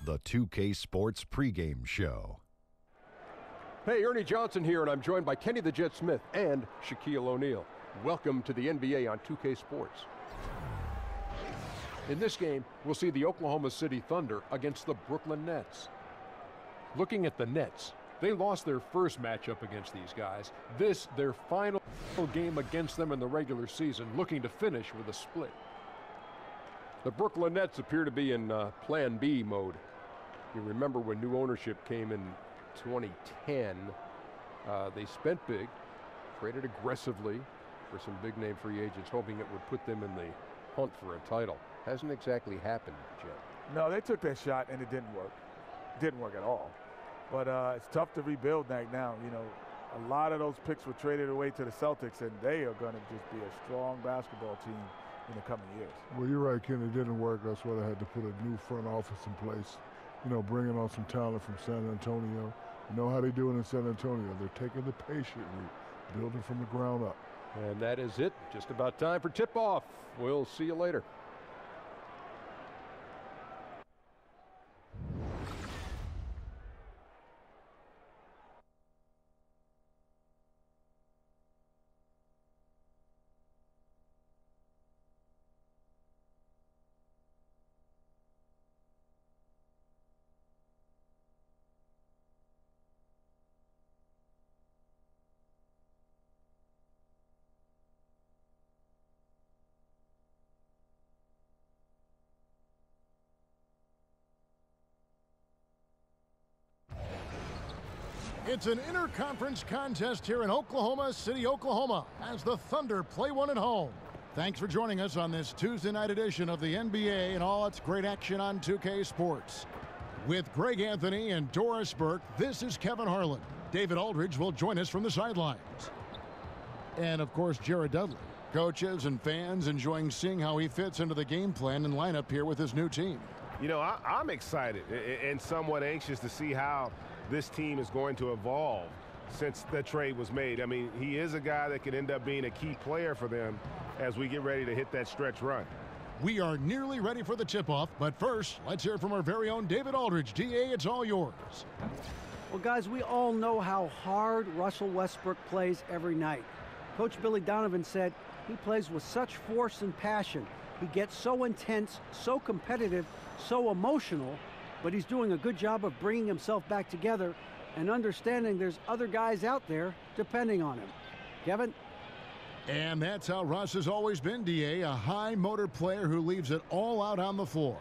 the 2K Sports pregame show. Hey, Ernie Johnson here, and I'm joined by Kenny the Jet Smith and Shaquille O'Neal. Welcome to the NBA on 2K Sports. In this game, we'll see the Oklahoma City Thunder against the Brooklyn Nets. Looking at the Nets, they lost their first matchup against these guys. This, their final game against them in the regular season, looking to finish with a split. The Brooklyn Nets appear to be in Plan B mode. You remember when new ownership came in 2010, they spent big, traded aggressively for some big-name free agents, hoping it would put them in the hunt for a title. Hasn't exactly happened, Jim. No, they took that shot and it didn't work. Didn't work at all. But it's tough to rebuild that now. You know, a lot of those picks were traded away to the Celtics, and they are going to just be a strong basketball team in the coming years. Well, you're right, Ken. It didn't work. That's why they had to put a new front office in place. You know, bringing on some talent from San Antonio. You know how they do it in San Antonio. They're taking the patient route, building from the ground up. And that is it. Just about time for tip-off. We'll see you later. It's an interconference contest here in Oklahoma City, Oklahoma, as the Thunder play one at home. Thanks for joining us on this Tuesday night edition of the NBA and all its great action on 2K Sports. With Greg Anthony and Doris Burke, this is Kevin Harlan. David Aldridge will join us from the sidelines. And, of course, Jared Dudley. Coaches and fans enjoying seeing how he fits into the game plan and lineup here with his new team. You know, I'm excited and somewhat anxious to see how this team is going to evolve since the trade was made. I mean, he is a guy that could end up being a key player for them as we get ready to hit that stretch run. We are nearly ready for the tip-off, but first, let's hear from our very own David Aldridge. DA, it's all yours. Well, guys, we all know how hard Russell Westbrook plays every night. Coach Billy Donovan said he plays with such force and passion. He gets so intense, so competitive, so emotional, but he's doing a good job of bringing himself back together and understanding there's other guys out there depending on him. Kevin? And that's how Russ has always been, DA, a high-motor player who leaves it all out on the floor.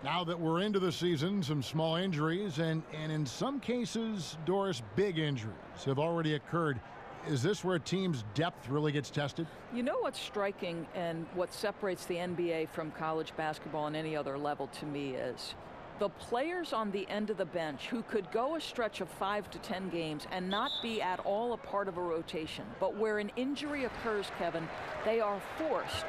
Now that we're into the season, some small injuries and in some cases, Doris, big injuries have already occurred. Is this where a team's depth really gets tested? You know what's striking and what separates the NBA from college basketball on any other level to me is the players on the end of the bench who could go a stretch of 5 to 10 games and not be at all a part of a rotation, but where an injury occurs, Kevin, they are forced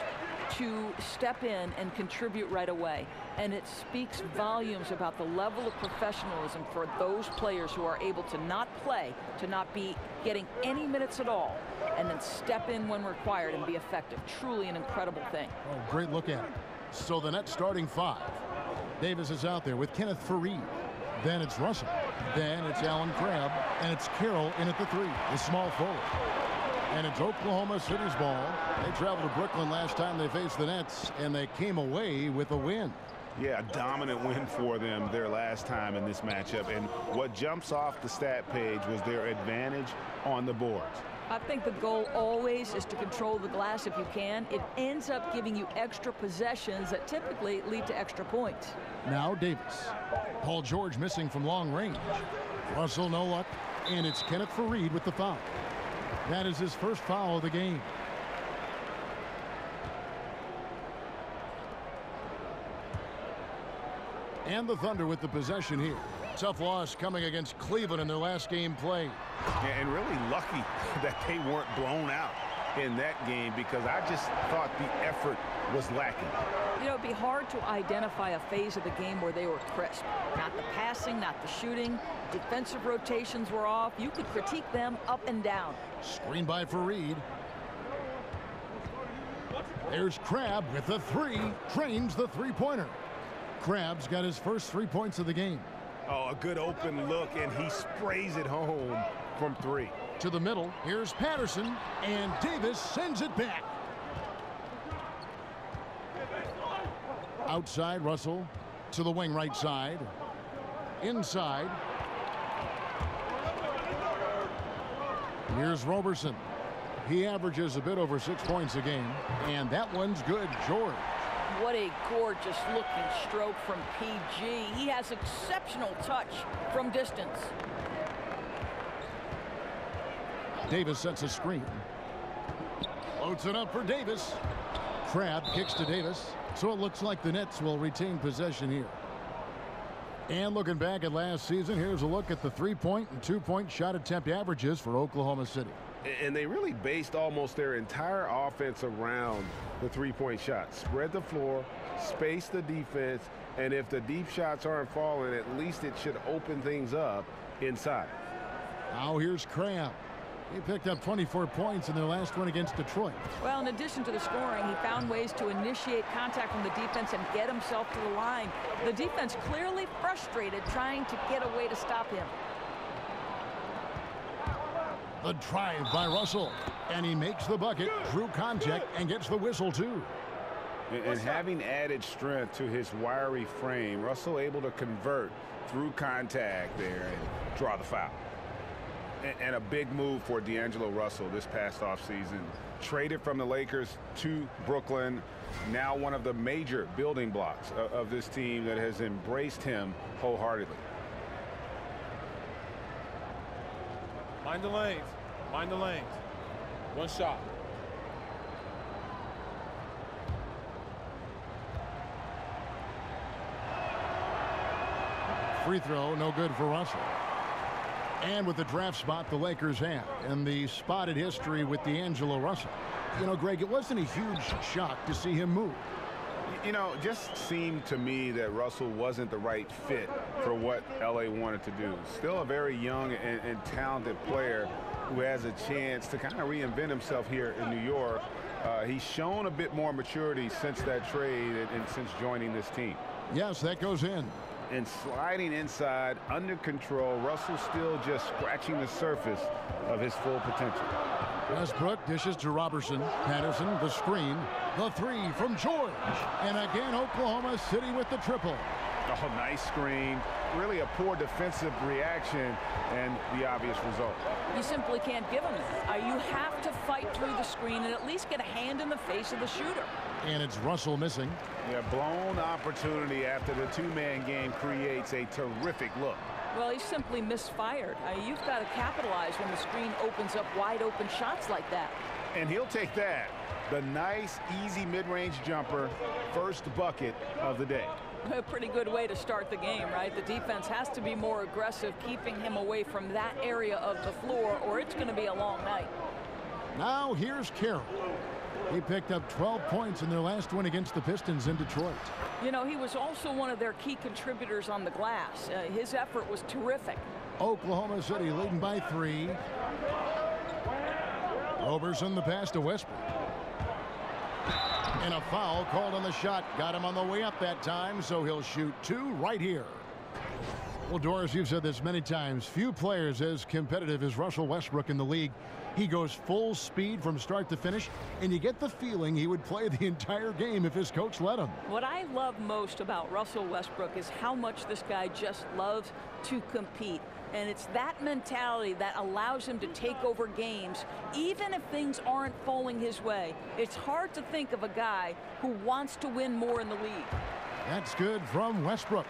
to step in and contribute right away. And it speaks volumes about the level of professionalism for those players who are able to not play, to not be getting any minutes at all, and then step in when required and be effective. Truly an incredible thing. Oh, great look at it. So the Nets starting five. Davis is out there with Kenneth Faried. Then it's Russell. Then it's Allen Crabbe. And it's Carroll in at the three, the small forward. And it's Oklahoma City's ball. They traveled to Brooklyn last time they faced the Nets, and they came away with a win. Yeah, a dominant win for them their last time in this matchup. And what jumps off the stat page was their advantage on the boards. I think the goal always is to control the glass if you can. It ends up giving you extra possessions that typically lead to extra points. Now Davis. Paul George missing from long range. Russell no luck, and it's Kenneth Faried with the foul. That is his first foul of the game. And the Thunder with the possession here. Tough loss coming against Cleveland in their last game played. Yeah, and really lucky that they weren't blown out in that game because I just thought the effort was lacking. You know, it'd be hard to identify a phase of the game where they were crisp. Not the passing, not the shooting. Defensive rotations were off. You could critique them up and down. Screen by Faried. There's Crabbe with the three. Trains the three-pointer. Crabbe's got his first 3 points of the game. Oh, a good open look, and he sprays it home from 3. To the middle, here's Patterson, and Davis sends it back. Outside, Russell to the wing right side. Inside. Here's Roberson. He averages a bit over 6 points a game, and that one's good. George. What a gorgeous looking stroke from PG. He has exceptional touch from distance. Davis sets a screen. Loads it up for Davis. Crabbe kicks to Davis. So it looks like the Nets will retain possession here. And looking back at last season, here's a look at the 3-point and 2-point shot attempt averages for Oklahoma City. And they really based almost their entire offense around the 3-point shot. Spread the floor, space the defense, and if the deep shots aren't falling, at least it should open things up inside. Now here's Crabbe. He picked up 24 points in their last one against Detroit. Well, in addition to the scoring, he found ways to initiate contact from the defense and get himself to the line. The defense clearly frustrated trying to get a way to stop him. The drive by Russell, and he makes the bucket, drew contact, and gets the whistle too. And having added strength to his wiry frame, Russell able to convert through contact there and draw the foul. And a big move for D'Angelo Russell this past offseason. Traded from the Lakers to Brooklyn. Now one of the major building blocks of this team that has embraced him wholeheartedly. Mind the lanes. Mind the lanes. One shot. Free throw, no good for Russell. And with the draft spot the Lakers have, and the spotted history with D'Angelo Russell. You know, Greg, it wasn't a huge shock to see him move. You know, it just seemed to me that Russell wasn't the right fit for what LA wanted to do. Still a very young and talented player who has a chance to kind of reinvent himself here in New York. He's shown a bit more maturity since that trade and since joining this team. Yes, that goes in. And sliding inside, under control, Russell still just scratching the surface of his full potential. Westbrook dishes to Robertson. Patterson, the screen. The three from George. And again, Oklahoma City with the triple. Oh, nice screen. Really a poor defensive reaction and the obvious result. You simply can't give him that. You have to fight through the screen and at least get a hand in the face of the shooter. And it's Russell missing. Yeah, blown opportunity after the two-man game creates a terrific look. Well, he simply misfired. You've got to capitalize when the screen opens up wide open shots like that. And he'll take that. The nice, easy mid-range jumper, first bucket of the day. A pretty good way to start the game, right? The defense has to be more aggressive, keeping him away from that area of the floor, or it's going to be a long night. Now here's Carroll. He picked up 12 points in their last one against the Pistons in Detroit. You know, he was also one of their key contributors on the glass. His effort was terrific. Oklahoma City leading by 3. Roberson the pass to Westbrook. And a foul called on the shot. Got him on the way up that time, so he'll shoot 2 right here. Well, Doris, you've said this many times. Few players as competitive as Russell Westbrook in the league. He goes full speed from start to finish, and you get the feeling he would play the entire game if his coach let him. What I love most about Russell Westbrook is how much this guy just loves to compete. And it's that mentality that allows him to take over games, even if things aren't falling his way. It's hard to think of a guy who wants to win more in the league. That's good from Westbrook.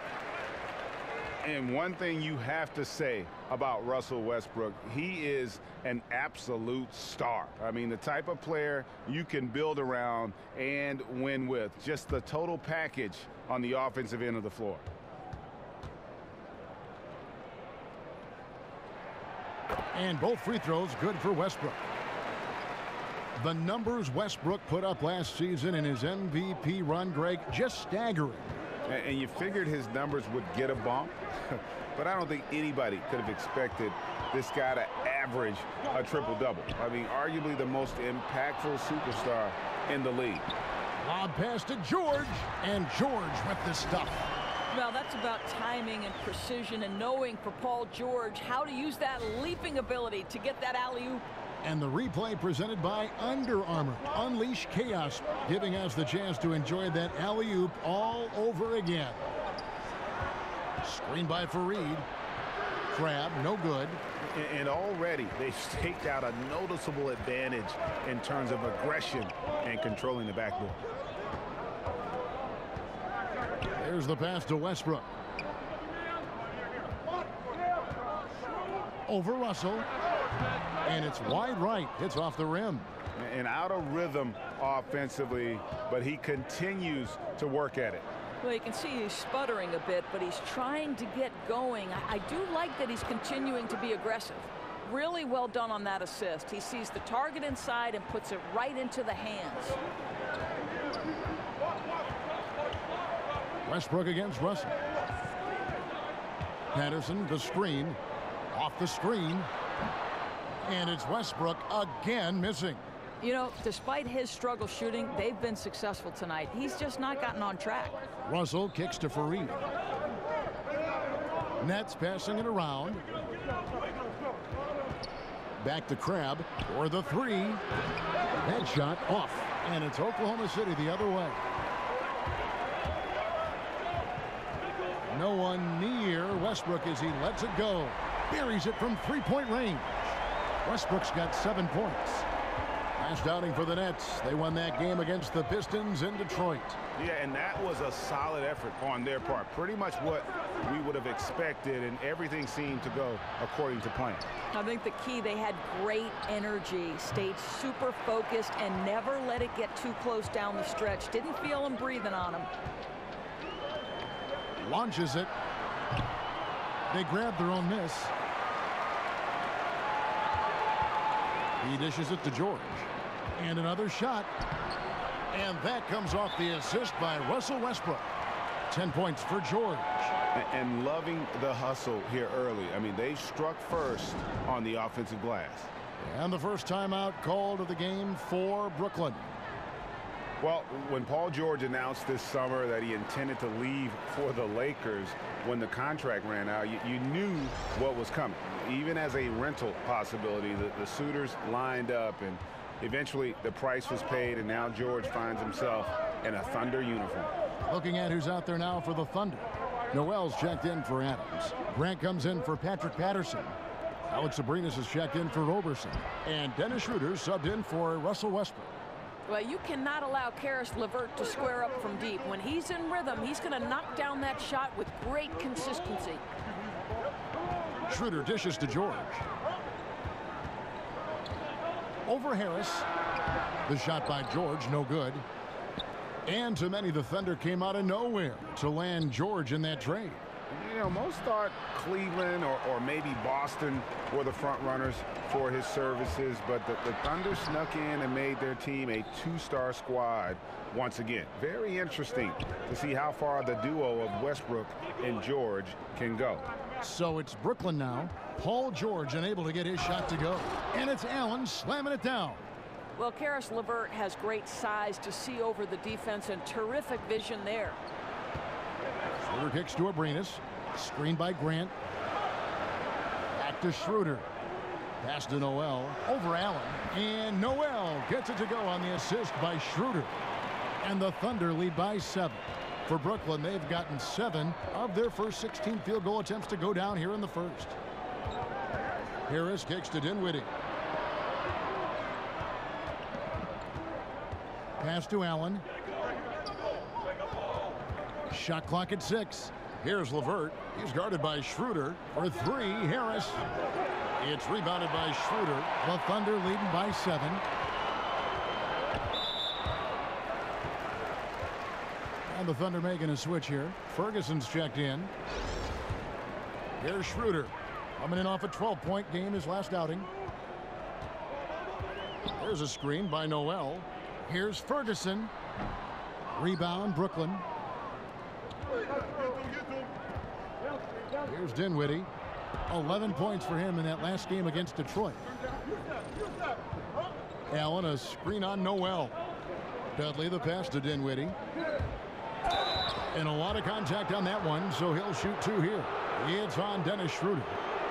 And one thing you have to say about Russell Westbrook, he is an absolute star. I mean, the type of player you can build around and win with. Just the total package on the offensive end of the floor. And both free throws good for Westbrook. The numbers Westbrook put up last season in his MVP run, Greg, just staggering. And you figured his numbers would get a bump, but I don't think anybody could have expected this guy to average a triple-double. I mean, arguably the most impactful superstar in the league. Lob pass to George, and George with the stuff. Well, that's about timing and precision and knowing for Paul George how to use that leaping ability to get that alley-oop. And the replay presented by Under Armour. Unleash chaos, giving us the chance to enjoy that alley-oop all over again. Screen by Fareed. Crab, no good. And already they've staked out a noticeable advantage in terms of aggression and controlling the backboard. There's the pass to Westbrook. Over Russell. And it's wide right. It's off the rim. And out of rhythm offensively, but he continues to work at it. Well, you can see he's sputtering a bit, but he's trying to get going. I do like that he's continuing to be aggressive. Really well done on that assist. He sees the target inside and puts it right into the hands. Westbrook against Russell. Patterson, the screen. Off the screen. And it's Westbrook again missing. You know, despite his struggle shooting, they've been successful tonight. He's just not gotten on track. Russell kicks to Fareed. Nets passing it around. Back to Crab for the three. Headshot off. And it's Oklahoma City the other way. No one near Westbrook as he lets it go. Buries it from three-point range. Westbrook's got 7 points. Last outing for the Nets. They won that game against the Pistons in Detroit. Yeah, and that was a solid effort on their part. Pretty much what we would have expected, and everything seemed to go according to plan. I think the key, they had great energy, stayed super focused, and never let it get too close down the stretch. Didn't feel him breathing on him. Launches it. They grab their own miss. He dishes it to George. And another shot. And that comes off the assist by Russell Westbrook. 10 points for George. And loving the hustle here early. I mean, they struck first on the offensive glass. And the first timeout called of the game for Brooklyn. Well, when Paul George announced this summer that he intended to leave for the Lakers when the contract ran out, you knew what was coming. Even as a rental possibility, the suitors lined up, and eventually the price was paid, and now George finds himself in a Thunder uniform. Looking at who's out there now for the Thunder. Noel's checked in for Adams. Grant comes in for Patrick Patterson. Alex Abrinas has checked in for Roberson. And Dennis Schroeder subbed in for Russell Westbrook. Well, you cannot allow Karis LeVert to square up from deep. When he's in rhythm, he's going to knock down that shot with great consistency. Schroeder dishes to George. Over Harris. The shot by George, no good. And to many, the Thunder came out of nowhere to land George in that trade. You know, most thought Cleveland or maybe Boston were the front runners for his services, but the Thunder snuck in and made their team a two-star squad once again. Very interesting to see how far the duo of Westbrook and George can go. So it's Brooklyn now. Paul George unable to get his shot to go. And it's Allen slamming it down. Well, Karis LeVert has great size to see over the defense and terrific vision there. Schroeder kicks to Abrinas. Screened by Grant. Back to Schroeder. Pass to Noel. Over Allen. And Noel gets it to go on the assist by Schroeder. And the Thunder lead by 7. For Brooklyn, they've gotten 7 of their first 16 field goal attempts to go down here in the first. Harris kicks to Dinwiddie. Pass to Allen. Shot clock at 6. Here's LeVert. He's guarded by Schroeder for 3. Harris. It's rebounded by Schroeder. The Thunder leading by 7. And the Thunder making a switch here. Ferguson's checked in. Here's Schroeder. Coming in off a 12-point game his last outing. There's a screen by Noel. Here's Ferguson. Rebound, Brooklyn. Here's Dinwiddie. 11 points for him in that last game against Detroit. Allen, a screen on Noel. Dudley, the pass to Dinwiddie. And a lot of contact on that one, so he'll shoot 2 here. It's on Dennis Schroeder.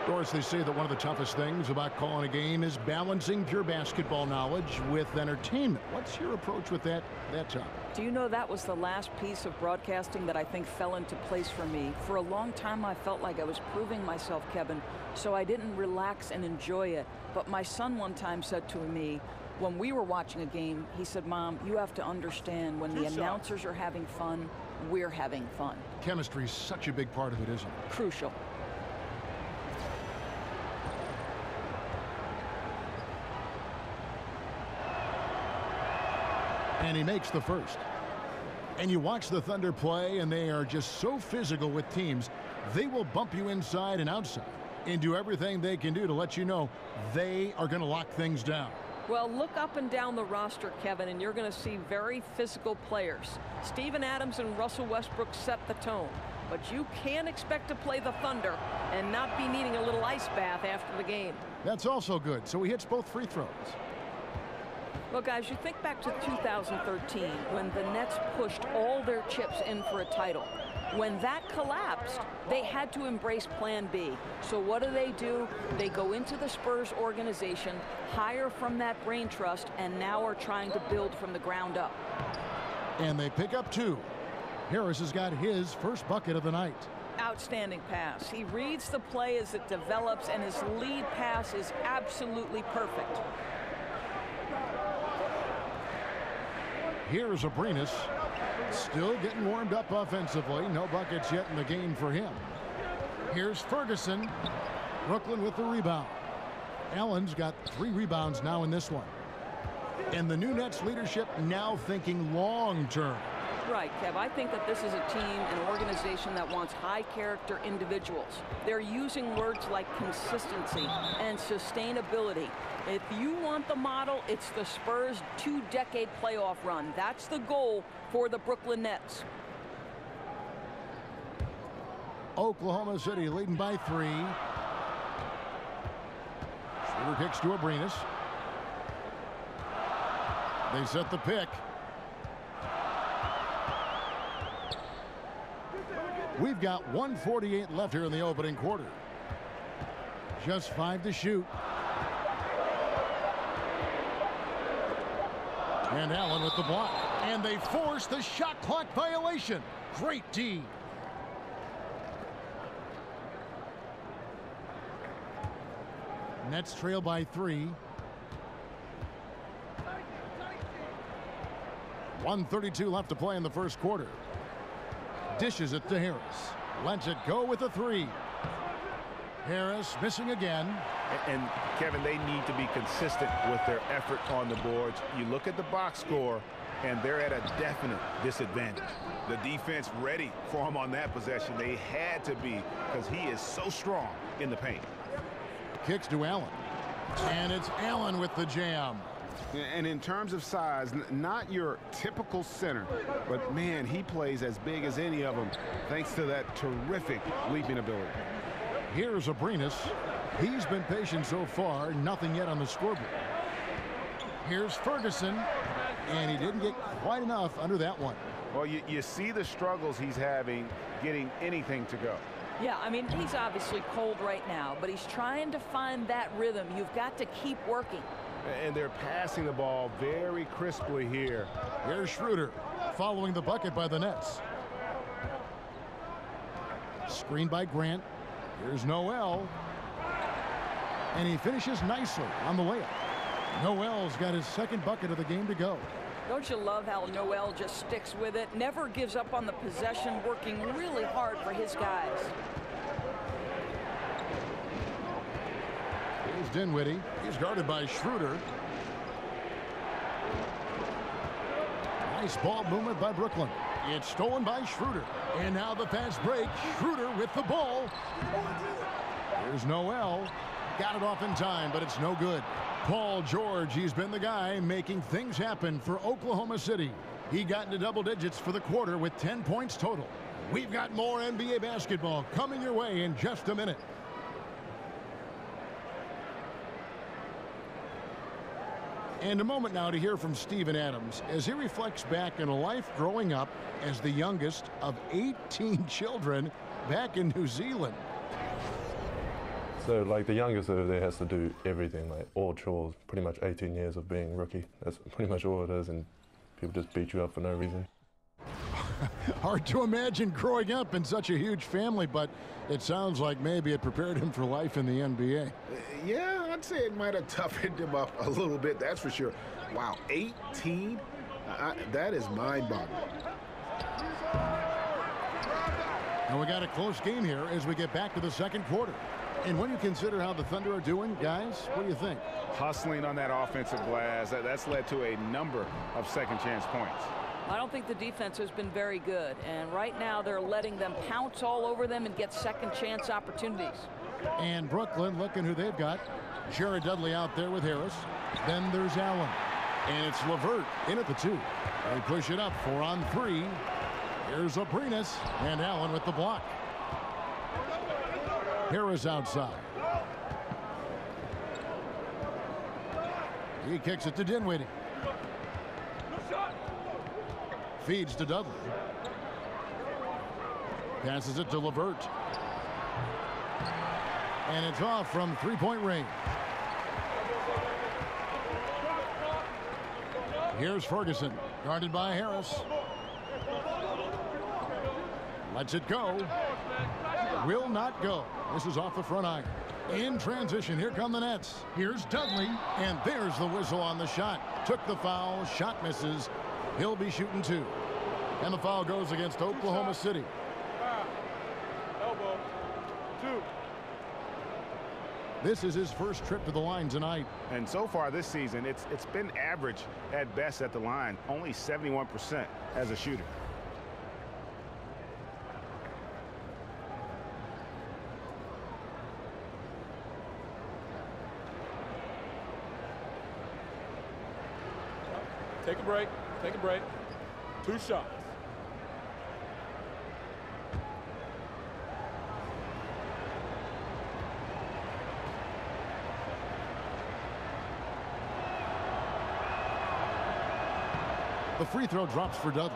Doris, they say that one of the toughest things about calling a game is balancing pure basketball knowledge with entertainment. What's your approach with that topic? Do you know that was the last piece of broadcasting that I think fell into place for me? For a long time, I felt like I was proving myself, Kevin, so I didn't relax and enjoy it. But my son one time said to me, when we were watching a game, he said, Mom, you have to understand when the announcers are having fun, we're having fun. Chemistry is such a big part of it, isn't it? Crucial. And he makes the first. And you watch the Thunder play, and they are just so physical with teams. They will bump you inside and outside and do everything they can do to let you know they are going to lock things down. Well, look up and down the roster, Kevin, and you're going to see very physical players. Steven Adams and Russell Westbrook set the tone. But you can't expect to play the Thunder and not be needing a little ice bath after the game. That's also good. So he hits both free throws. Well, guys, you think back to 2013 when the Nets pushed all their chips in for a title. When that collapsed, they had to embrace Plan B. So what do? They go into the Spurs organization, hire from that brain trust, and now are trying to build from the ground up. And they pick up 2. Harris has got his first bucket of the night. Outstanding pass. He reads the play as it develops, and his lead pass is absolutely perfect. Here's Abrinas, still getting warmed up offensively. No buckets yet in the game for him. Here's Ferguson. Brooklyn with the rebound. Allen's got 3 rebounds now in this one. And the new Nets leadership now thinking long term. Right, Kev. I think that this is a team, an organization that wants high-character individuals. They're using words like consistency and sustainability. If you want the model, it's the Spurs' 2-decade playoff run. That's the goal for the Brooklyn Nets. Oklahoma City leading by 3. Schroeder kicks to Abrinas. They set the pick. We've got 1:48 left here in the opening quarter. Just 5 to shoot. And Allen with the block. And they force the shot clock violation. Great D. Nets trail by 3. 1:32 left to play in the first quarter. Dishes it to Harris. Lets it go with a 3. Harris missing again. And Kevin, they need to be consistent with their effort on the boards. You look at the box score, and they're at a definite disadvantage. The defense ready for him on that possession. They had to be, because he is so strong in the paint. Kicks to Allen. And it's Allen with the jam. And in terms of size, not your typical center, but man, he plays as big as any of them thanks to that terrific leaping ability. Here's Abrinas. He's been patient so far, nothing yet on the scoreboard. Here's Ferguson, and he didn't get quite enough under that one. Well, you see the struggles he's having getting anything to go. Yeah, I mean, he's obviously cold right now, but he's trying to find that rhythm. You've got to keep working. And they're passing the ball very crisply here. Here's Schroeder following the bucket by the Nets. Screen by Grant. Here's Noel. And he finishes nicely on the layup. Noel's got his second bucket of the game to go. Don't you love how Noel just sticks with it? Never gives up on the possession, working really hard for his guys. Here's Dinwiddie. He's guarded by Schroeder. Nice ball movement by Brooklyn. It's stolen by Schroeder. And now the fast break. Schroeder with the ball. Here's Noel. Got it off in time, but it's no good. Paul George, he's been the guy making things happen for Oklahoma City. He got into double digits for the quarter with 10 points total. We've got more NBA basketball coming your way in just a minute. And a moment now to hear from Steven Adams as he reflects back on a life growing up as the youngest of 18 children back in New Zealand. So, like, the youngest over there has to do everything, like all chores, pretty much 18 years of being rookie. That's pretty much all it is, and people just beat you up for no reason. Hard to imagine growing up in such a huge family, but it sounds like maybe it prepared him for life in the NBA. Yeah, I'd say it might have toughened him up a little bit, that's for sure. Wow, 18? That is mind-boggling. And we got a close game here as we get back to the second quarter. And when you consider how the Thunder are doing, guys, what do you think? Hustling on that offensive glass, that's led to a number of second-chance points. I don't think the defense has been very good, and right now they're letting them pounce all over them and get second-chance opportunities. And Brooklyn looking who they've got. Jared Dudley out there with Harris. Then there's Allen. And it's LeVert in at the 2. They push it up 4 on 3. Here's Abrinas, and Allen with the block. Harris outside. He kicks it to Dinwiddie. Feeds to Dudley. Passes it to LeVert. And it's off from three-point range. Here's Ferguson, guarded by Harris. Lets it go. Will not go. This is off the front iron. In transition, here come the Nets. Here's Dudley, and there's the whistle on the shot. Took the foul, shot misses. He'll be shooting 2. And the foul goes against Oklahoma City. Elbow. 2. This is his first trip to the line tonight. And so far this season, it's been average at best at the line, only 71% as a shooter. Take a break. Take a break. 2 shots. The free throw drops for Dudley.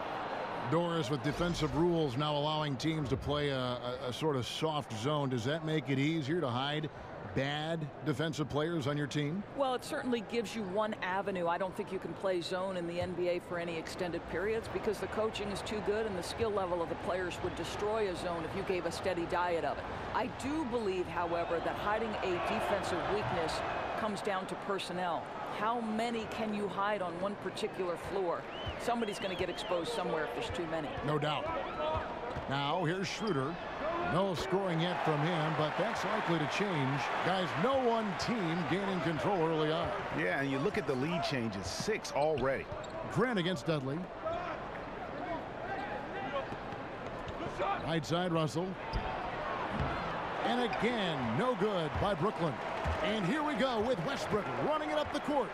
Doris, with defensive rules now allowing teams to play a sort of soft zone, does that make it easier to hide bad defensive players on your team? Well, it certainly gives you one avenue. I don't think you can play zone in the NBA for any extended periods because the coaching is too good and the skill level of the players would destroy a zone if you gave a steady diet of it. I do believe, however, that hiding a defensive weakness comes down to personnel. How many can you hide on one particular floor? Somebody's going to get exposed somewhere if there's too many. No doubt. Now here's Schroeder. No scoring yet from him, but that's likely to change. Guys, no one team gaining control early on. Yeah, and you look at the lead changes, 6 already. Grant against Dudley. Right side, Russell. And again, no good by Brooklyn. And here we go with Westbrook running it up the court.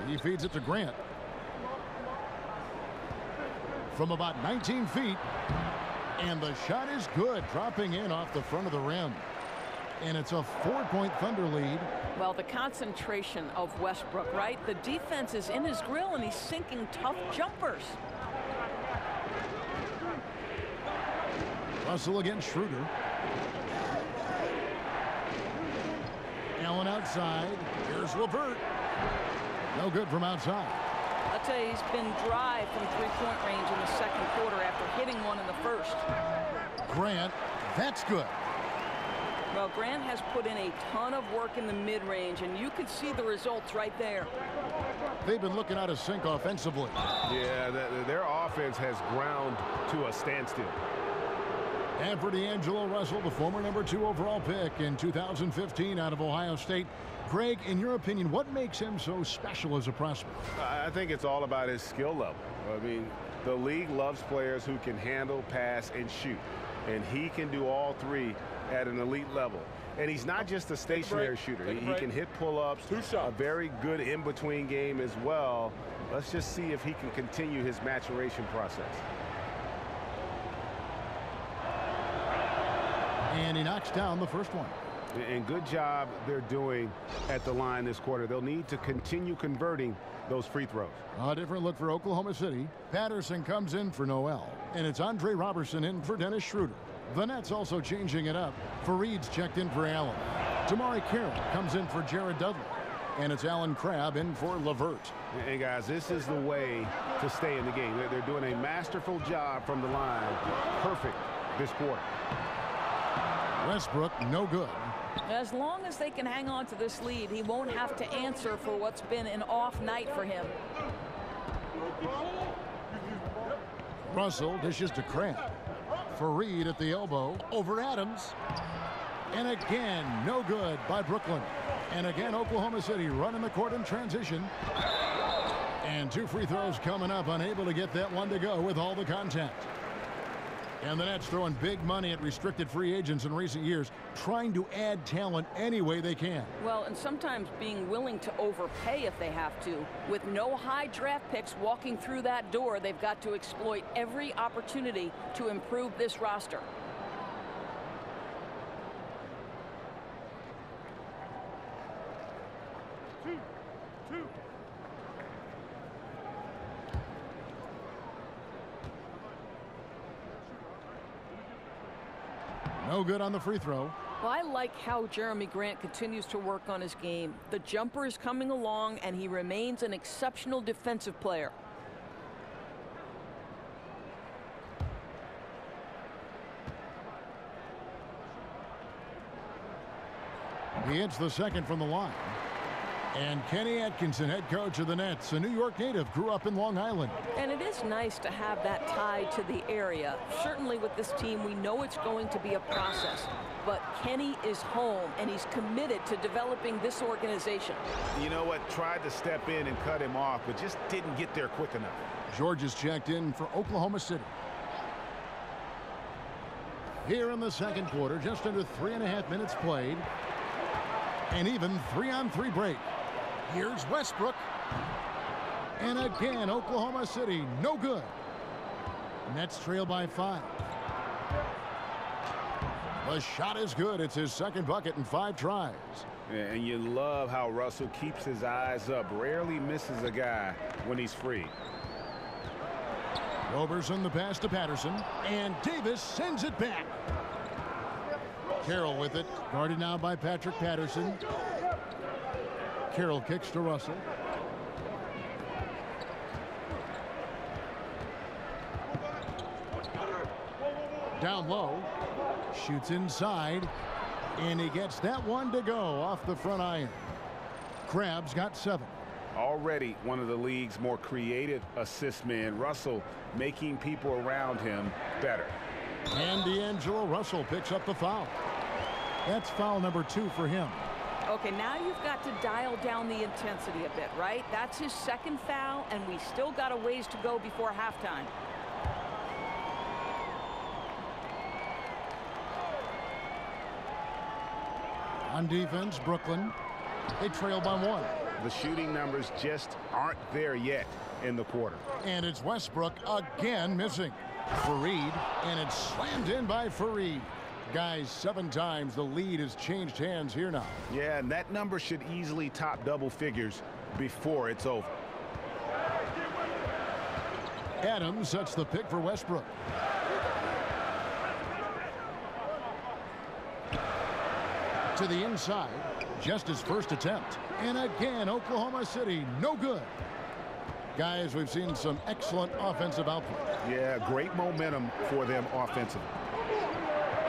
He feeds it to Grant. From about 19 feet. And the shot is good, dropping in off the front of the rim. And it's a 4-point Thunder lead. Well, the concentration of Westbrook, right? The defense is in his grill, and he's sinking tough jumpers. Russell against Schroeder. Allen outside. Here's LeVert. No good from outside. I'll tell you, he's been dry from three-point range in the second quarter after hitting one in the first. Grant, that's good. Well, Grant has put in a ton of work in the mid-range, and you can see the results right there. They've been looking out of sync offensively. Yeah, their offense has ground to a standstill. And for D'Angelo Russell, the former #2 overall pick in 2015 out of Ohio State. Greg, in your opinion, what makes him so special as a prospect? I think it's all about his skill level. I mean, the league loves players who can handle, pass, and shoot. And he can do all 3 at an elite level. And he's not just a stationary shooter. He can hit pull-ups, a very good in-between game as well. Let's just see if he can continue his maturation process. And he knocks down the first one. And good job they're doing at the line this quarter. They'll need to continue converting those free throws. A different look for Oklahoma City. Patterson comes in for Noel, and it's Andre Robertson in for Dennis Schroeder. The Nets also changing it up. Fareed's checked in for Allen. Tamari Carroll comes in for Jared Dudley, and it's Alan Crabb in for LeVert. And guys, this is the way to stay in the game. They're doing a masterful job from the line. Perfect this quarter. Westbrook, no good. As long as they can hang on to this lead, he won't have to answer for what's been an off night for him. Russell dishes to Crabb. Fareed at the elbow over Adams. And again, no good by Brooklyn. And again, Oklahoma City running the court in transition. And 2 free throws coming up, unable to get that one to go with all the contact. And the Nets throwing big money at restricted free agents in recent years, trying to add talent any way they can. Well, and sometimes being willing to overpay if they have to. With no high draft picks walking through that door, they've got to exploit every opportunity to improve this roster. No good on the free throw. Well, I like how Jeremy Grant continues to work on his game. The jumper is coming along, and he remains an exceptional defensive player. He hits the second from the line. And Kenny Atkinson, head coach of the Nets, a New York native, grew up in Long Island. And it is nice to have that tie to the area. Certainly with this team, we know it's going to be a process. But Kenny is home, and he's committed to developing this organization. You know what? Tried to step in and cut him off, but just didn't get there quick enough. George is checked in for Oklahoma City. Here in the second quarter, just under 3.5 minutes played. And even 3-on-3 break. Here's Westbrook. And again, Oklahoma City, no good. Nets trail by 5. The shot is good. It's his second bucket in 5 tries. And you love how Russell keeps his eyes up. Rarely misses a guy when he's free. Roberson the pass to Patterson. And Davis sends it back. Carroll with it. Guarded now by Patrick Patterson. Carroll kicks to Russell. Down low. Shoots inside. And he gets that one to go off the front iron. Crabb's got 7. Already one of the league's more creative assist men. Russell making people around him better. And D'Angelo Russell picks up the foul. That's foul number 2 for him. Okay, now you've got to dial down the intensity a bit, right? That's his second foul, and we still got a ways to go before halftime. On defense, Brooklyn. They trail by 1. The shooting numbers just aren't there yet in the quarter. And it's Westbrook again missing. Fareed, and it's slammed in by Fareed. Guys, 7 times the lead has changed hands here now. Yeah, and that number should easily top double figures before it's over. Adams sets the pick for Westbrook. To the inside, just his first attempt. And again, Oklahoma City, no good. Guys, we've seen some excellent offensive output. Yeah, great momentum for them offensively.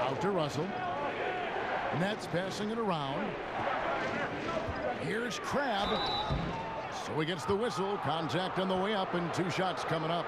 Out to Russell. Nets passing it around. Here's Crabb. So he gets the whistle. Contact on the way up, and 2 shots coming up.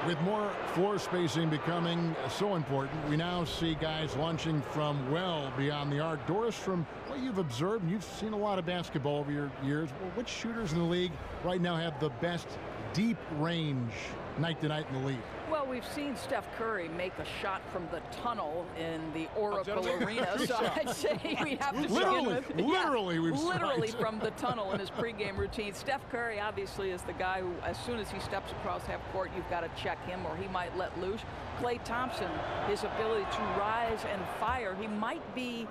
With more floor spacing becoming so important, we now see guys launching from well beyond the arc. Doris, from what you've observed, and you've seen a lot of basketball over your years, which shooters in the league right now have the best deep range night to night in the league? Well, we've seen Steph Curry make a shot from the tunnel in the Oracle Arena, so I'd say we have to literally from the tunnel in his pregame routine. Steph Curry obviously is the guy who, as soon as he steps across half court, you've got to check him or he might let loose. Klay Thompson, his ability to rise and fire, he might be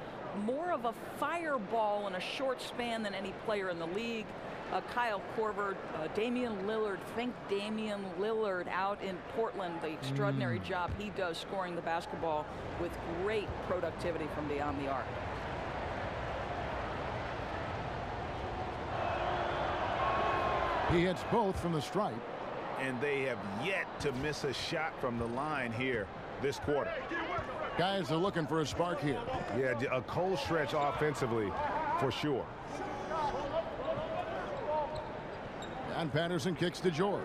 more of a fireball in a short span than any player in the league. Kyle Korver, Damian Lillard. Think Damian Lillard out in Portland, the extraordinary job he does scoring the basketball with great productivity from beyond the arc. He hits both from the stripe. And they have yet to miss a shot from the line here this quarter. Guys are looking for a spark here. Yeah, a cold stretch offensively for sure. And Patterson kicks to George.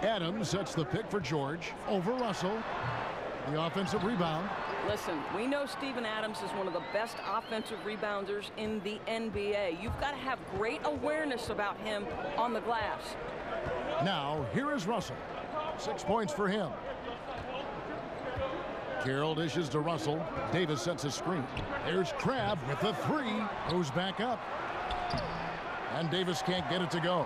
Adams sets the pick for George over Russell. The offensive rebound. Listen, we know Steven Adams is one of the best offensive rebounders in the NBA. You've got to have great awareness about him on the glass. Now, here is Russell. 6 points for him. Carroll dishes to Russell. Davis sets a screen. There's Crabb with the three. Goes back up. And Davis can't get it to go.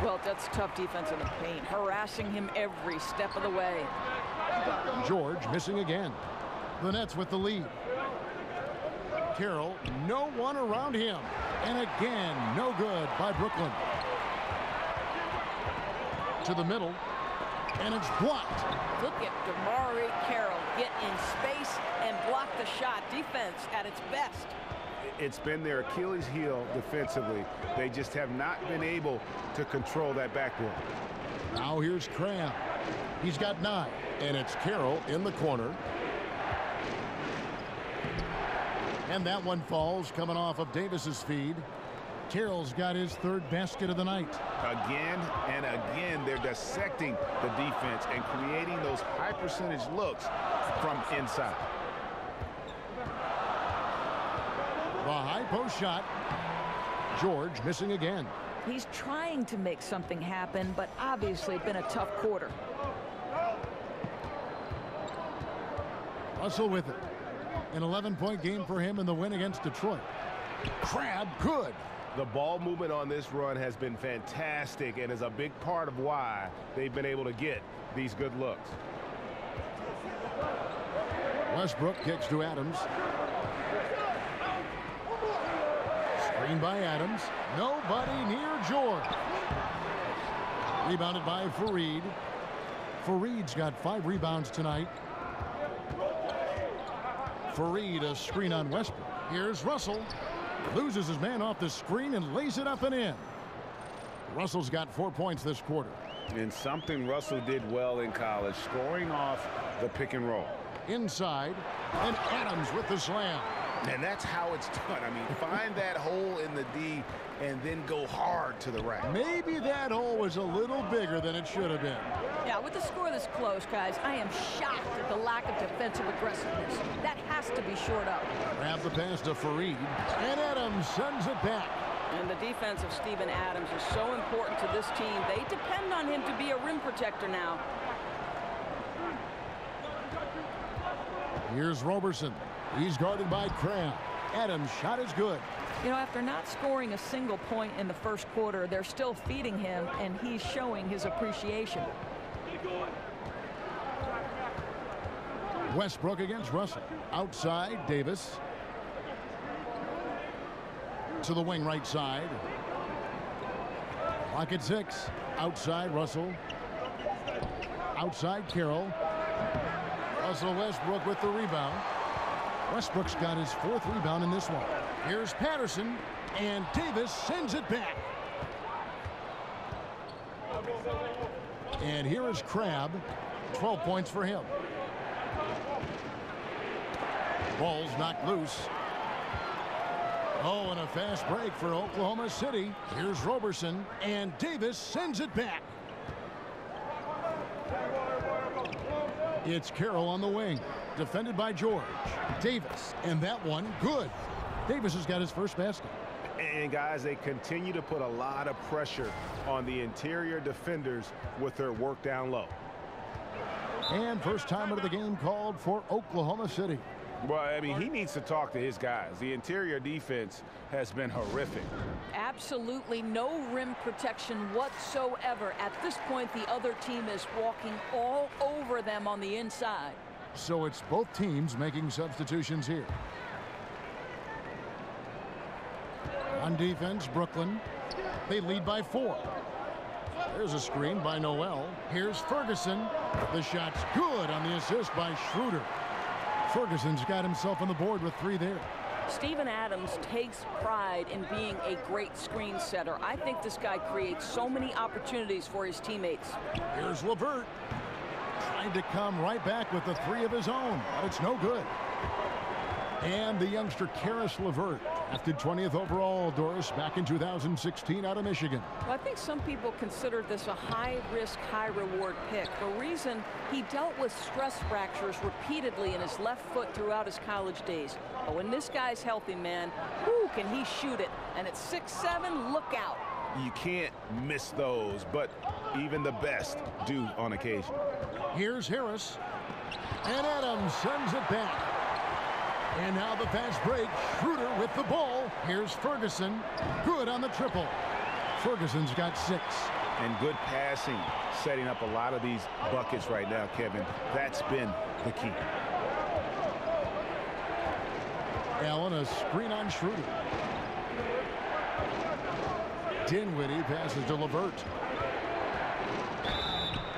Well, that's tough defense in the paint, harassing him every step of the way. George missing again. The Nets with the lead. Carroll, no one around him. And again, no good by Brooklyn. To the middle. And it's blocked. Look at DeMauri Carroll get in space and block the shot. Defense at its best. It's been their Achilles heel defensively. They just have not been able to control that backboard. Now here's Crabb. He's got 9. And it's Carroll in the corner. And that one falls coming off of Davis's feed. Carroll's got his 3rd basket of the night. Again and again, they're dissecting the defense and creating those high percentage looks from inside. The high post shot. George missing again. He's trying to make something happen, but obviously been a tough quarter. Russell with it. An 11-point game for him in the win against Detroit. Crabb good. The ball movement on this run has been fantastic and is a big part of why they've been able to get these good looks. Westbrook kicks to Adams. Screen by Adams. Nobody near George. Rebounded by Fareed. Fareed's got 5 rebounds tonight. Fareed a screen on Westbrook. Here's Russell. Loses his man off the screen and lays it up and in. Russell's got 4 points this quarter. And something Russell did well in college, scoring off the pick and roll. Inside, and Adams with the slam. And that's how it's done. I mean, find that hole in the D and then go hard to the rack. Maybe that hole was a little bigger than it should have been. Yeah, with the score this close, guys, I am shocked at the lack of defensive aggressiveness. That has to be shored up. Grab the pass to Fareed, and Adams sends it back. And the defense of Steven Adams is so important to this team. They depend on him to be a rim protector now. Here's Roberson. He's guarded by Crabb. Adams' shot is good. You know, after not scoring a single point in the first quarter, they're still feeding him, and he's showing his appreciation. Westbrook against Russell. Outside, Davis. To the wing right side. Clock at 6. Outside, Russell. Outside, Carroll. Russell Westbrook with the rebound. Westbrook's got his 4th rebound in this one. Here's Patterson, and Davis sends it back. And here is Crabb. 12 points for him. Ball's knocked loose. Oh, and a fast break for Oklahoma City. Here's Roberson, and Davis sends it back. It's Carroll on the wing, defended by George. Davis, and that one, good. Davis has got his first basket. And guys, they continue to put a lot of pressure on the interior defenders with their work down low. And first timer of the game called for Oklahoma City. Well, I mean, he needs to talk to his guys. The interior defense has been horrific. Absolutely no rim protection whatsoever. At this point, the other team is walking all over them on the inside. So it's both teams making substitutions here. On defense, Brooklyn. They lead by 4. There's a screen by Noel. Here's Ferguson. The shot's good on the assist by Schroeder. Ferguson's got himself on the board with 3 there. Steven Adams takes pride in being a great screen setter. I think this guy creates so many opportunities for his teammates. Here's LeVert. Trying to come right back with the 3 of his own, but it's no good. And the youngster Karis LeVert, drafted 20th overall, Doris, back in 2016 out of Michigan. Well, I think some people consider this a high-risk, high-reward pick. The reason he dealt with stress fractures repeatedly in his left foot throughout his college days. But when this guy's healthy, man, whoo, can he shoot it? And at 6'7", look out. You can't miss those, but even the best do on occasion. Here's Harris. And Adams sends it back. And now the fast break. Schroeder with the ball. Here's Ferguson. Good on the triple. Ferguson's got 6. And good passing, setting up a lot of these buckets right now, Kevin. That's been the key. Allen, a screen on Schroeder. Dinwiddie passes to LeVert.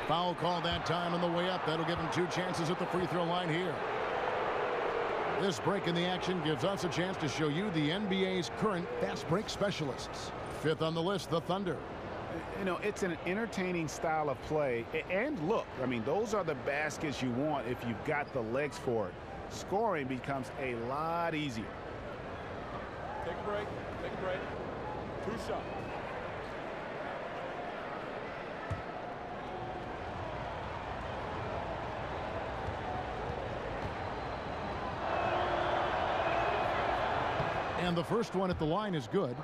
Foul call that time on the way up. That'll give him 2 chances at the free throw line here. This break in the action gives us a chance to show you the NBA's current fast break specialists. 5th on the list, the Thunder. You know, it's an entertaining style of play. And look, I mean, those are the baskets you want if you've got the legs for it. Scoring becomes a lot easier. Take a break. Take a break. 2 shots. And the first one at the line is good.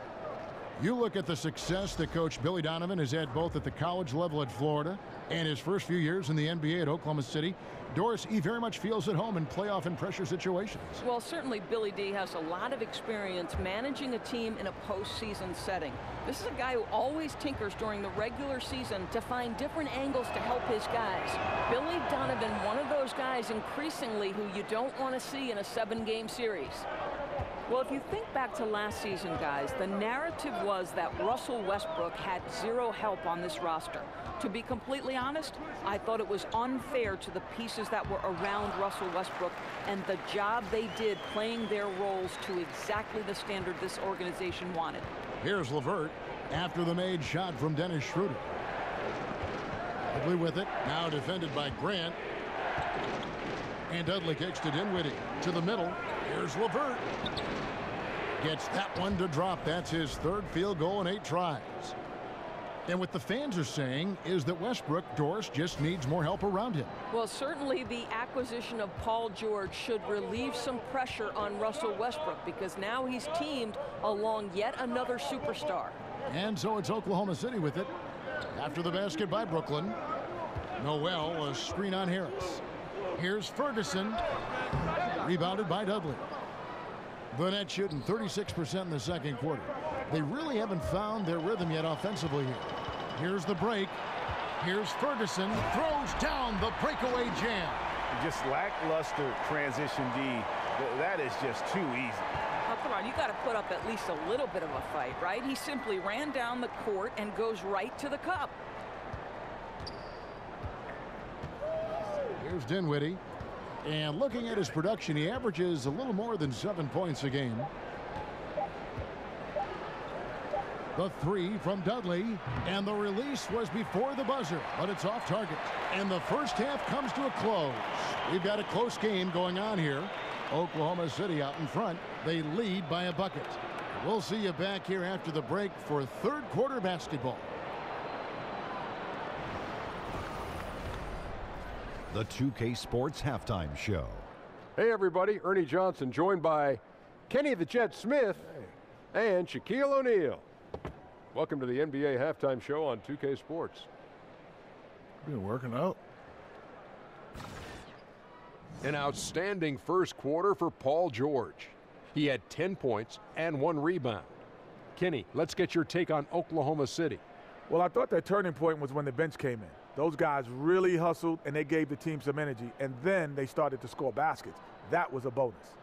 You look at the success that Coach Billy Donovan has had both at the college level at Florida and his first few years in the NBA at Oklahoma City. Doris, he very much feels at home in playoff and pressure situations. Well, certainly Billy D has a lot of experience managing a team in a postseason setting. This is a guy who always tinkers during the regular season to find different angles to help his guys. Billy Donovan, one of those guys increasingly who you don't want to see in a 7-game series. Well, if you think back to last season, guys, the narrative was that Russell Westbrook had 0 help on this roster. To be completely honest, I thought it was unfair to the pieces that were around Russell Westbrook and the job they did playing their roles to exactly the standard this organization wanted. Here's LeVert after the made shot from Dennis Schroeder. Dudley with it, now defended by Grant. And Dudley kicks to Dinwiddie to the middle. Here's LeVert. Gets that one to drop. That's his 3rd field goal in 8 tries. And what the fans are saying is that Westbrook, Doris, just needs more help around him. Well, certainly the acquisition of Paul George should relieve some pressure on Russell Westbrook because now he's teamed along yet another superstar. And so it's Oklahoma City with it. After the basket by Brooklyn. Noel, a screen on Harris. Here's Ferguson. Rebounded by Dudley. The Nets shooting 36% in the second quarter. They really haven't found their rhythm yet offensively here. Here's the break. Here's Ferguson. Throws down the breakaway jam. Just lackluster transition D. That is just too easy. Oh, come on, you got to put up at least a little bit of a fight, right? He simply ran down the court and goes right to the cup. Here's Dinwiddie. And looking at his production, he averages a little more than 7 points a game. The 3 from Dudley. And the release was before the buzzer, but it's off target. And the first half comes to a close. We've got a close game going on here. Oklahoma City out in front. They lead by a bucket. We'll see you back here after the break for 3rd quarter basketball. The 2K Sports Halftime Show. Hey, everybody. Ernie Johnson joined by Kenny the Jet Smith and Shaquille O'Neal. Welcome to the NBA Halftime Show on 2K Sports. Been working out. An outstanding first quarter for Paul George. He had 10 points and 1 rebound. Kenny, let's get your take on Oklahoma City. Well, I thought that turning point was when the bench came in. Those guys really hustled, and they gave the team some energy, and then they started to score baskets. That was a bonus.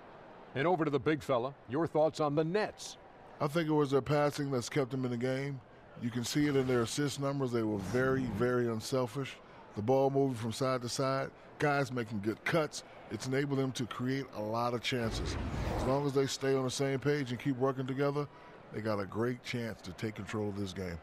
And over to the big fella, your thoughts on the Nets. I think it was their passing that's kept them in the game. You can see it in their assist numbers. They were very, very unselfish. The ball moving from side to side, guys making good cuts. It's enabled them to create a lot of chances. As long as they stay on the same page and keep working together, they got a great chance to take control of this game.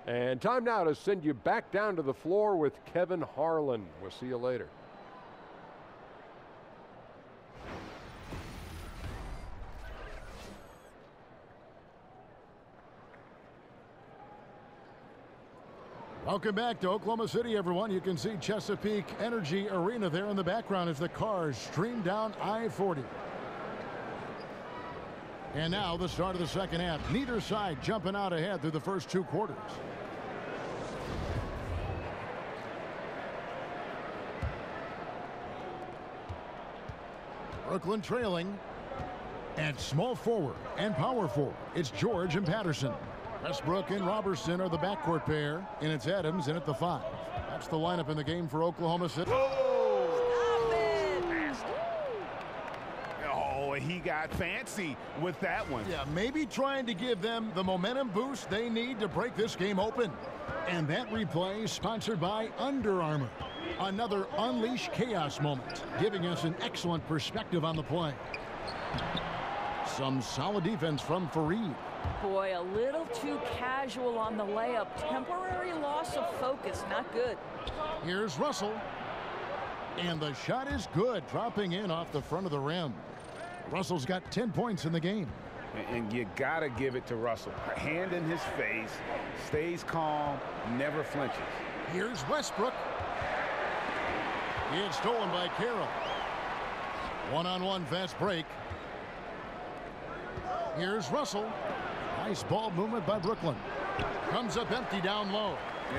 And time now to send you back down to the floor with Kevin Harlan. We'll see you later. Welcome back to Oklahoma City, everyone. You can see Chesapeake Energy Arena there in the background as the cars stream down I-40. And now the start of the second half. Neither side jumping out ahead through the first 2 quarters. Brooklyn trailing. At small forward and power forward, it's George and Patterson. Westbrook and Robertson are the backcourt pair, and it's Adams in at the 5. That's the lineup in the game for Oklahoma City. Oh, he got fancy with that one. Yeah, maybe trying to give them the momentum boost they need to break this game open. And that replay is sponsored by Under Armour. Another Unleash Chaos moment, giving us an excellent perspective on the play. Some solid defense from Fareed. Boy, a little too casual on the layup. Temporary loss of focus, not good. Here's Russell. And the shot is good, dropping in off the front of the rim. Russell's got 10 points in the game. And you got to give it to Russell. A hand in his face, stays calm, never flinches. Here's Westbrook. It's stolen by Carroll. One-on-one fast break. Here's Russell. Nice ball movement by Brooklyn. Comes up empty down low.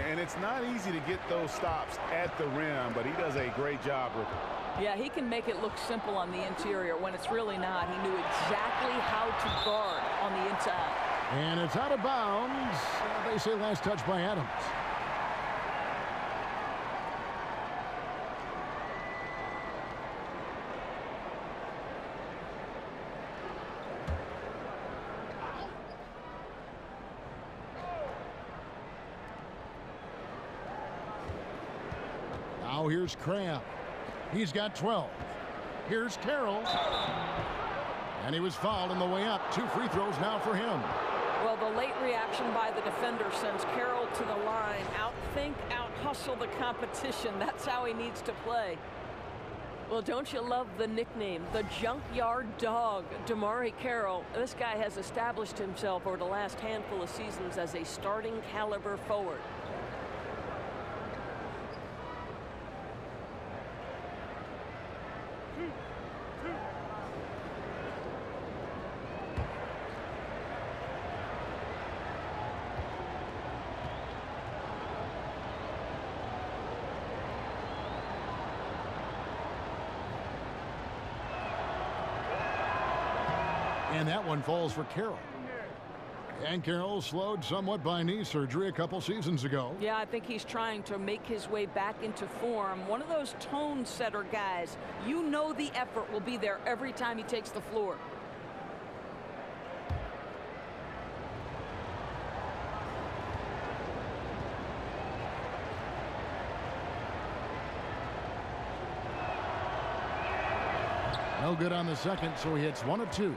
And it's not easy to get those stops at the rim, but he does a great job with it. Yeah, he can make it look simple on the interior when it's really not. He knew exactly how to guard on the inside. And it's out of bounds. They say last touch by Adams. Now here's Crabb. He's got 12. Here's Carroll. And he was fouled on the way up. 2 free throws now for him. Well, the late reaction by the defender sends Carroll to the line. Outthink, out-hustle the competition. That's how he needs to play. Well, don't you love the nickname, the Junkyard Dog, DeMarre Carroll. This guy has established himself over the last handful of seasons as a starting caliber forward. And that one falls for Carroll. And Carroll slowed somewhat by knee surgery a couple seasons ago. Yeah, I think he's trying to make his way back into form. One of those tone setter guys. You know the effort will be there every time he takes the floor. No good on the second, so he hits 1 of 2.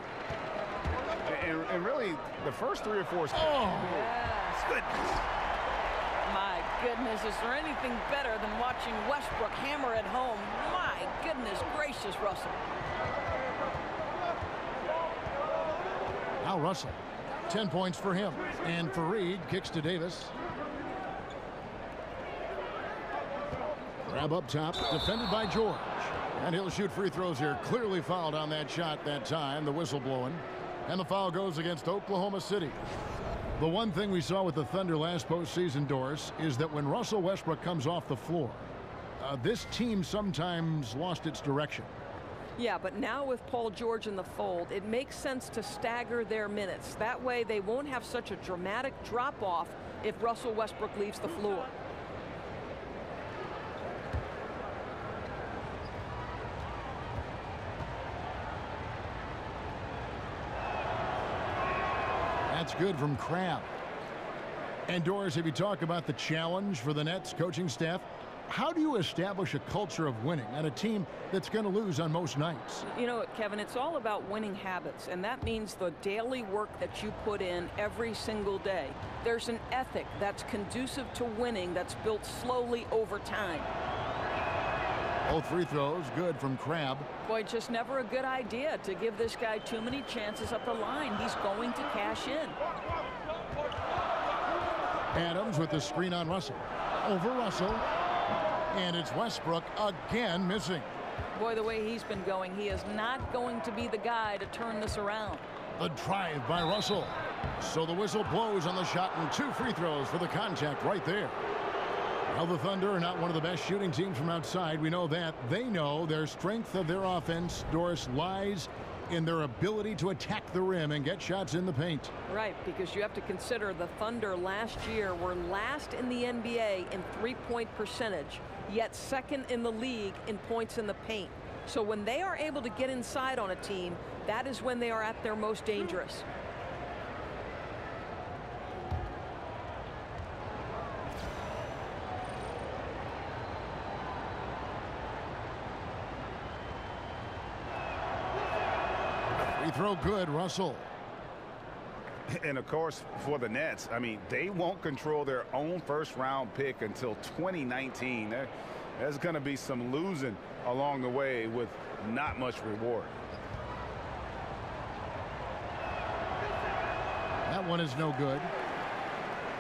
And really, the first 3 or 4 is... Yes. Goodness. My goodness, is there anything better than watching Westbrook hammer at home? My goodness gracious, Russell. Now Russell. 10 points for him. And Fareed kicks to Davis. Grab up top, defended by George. And he'll shoot free throws here. Clearly fouled on that shot that time. The whistle blowing. And the foul goes against Oklahoma City. The one thing we saw with the Thunder last postseason, Doris, is that when Russell Westbrook comes off the floor, this team sometimes lost its direction. Yeah, but now with Paul George in the fold, it makes sense to stagger their minutes. That way they won't have such a dramatic drop-off if Russell Westbrook leaves the floor. That's good from Crabbe. And Doris, if you talk about the challenge for the Nets coaching staff, how do you establish a culture of winning on a team that's going to lose on most nights? You know, Kevin, it's all about winning habits, and that means the daily work that you put in every single day. There's an ethic that's conducive to winning that's built slowly over time. Both free throws good from Crabbe. Boy, just never a good idea to give this guy too many chances up the line. He's going to cash in. Adams with the screen on Russell. Over Russell. And it's Westbrook again missing. Boy, the way he's been going, he is not going to be the guy to turn this around. The drive by Russell. So the whistle blows on the shot and 2 free throws for the contact right there. Well, the Thunder are not one of the best shooting teams from outside. We know that. They know their strength of their offense, Doris, lies in their ability to attack the rim and get shots in the paint. Right, because you have to consider the Thunder last year were last in the NBA in three-point percentage, yet second in the league in points in the paint. So when they are able to get inside on a team, that is when they are at their most dangerous. Free throw good, Russell. And of course, for the Nets, I mean, they won't control their own first-round pick until 2019. There's going to be some losing along the way with not much reward. That one is no good.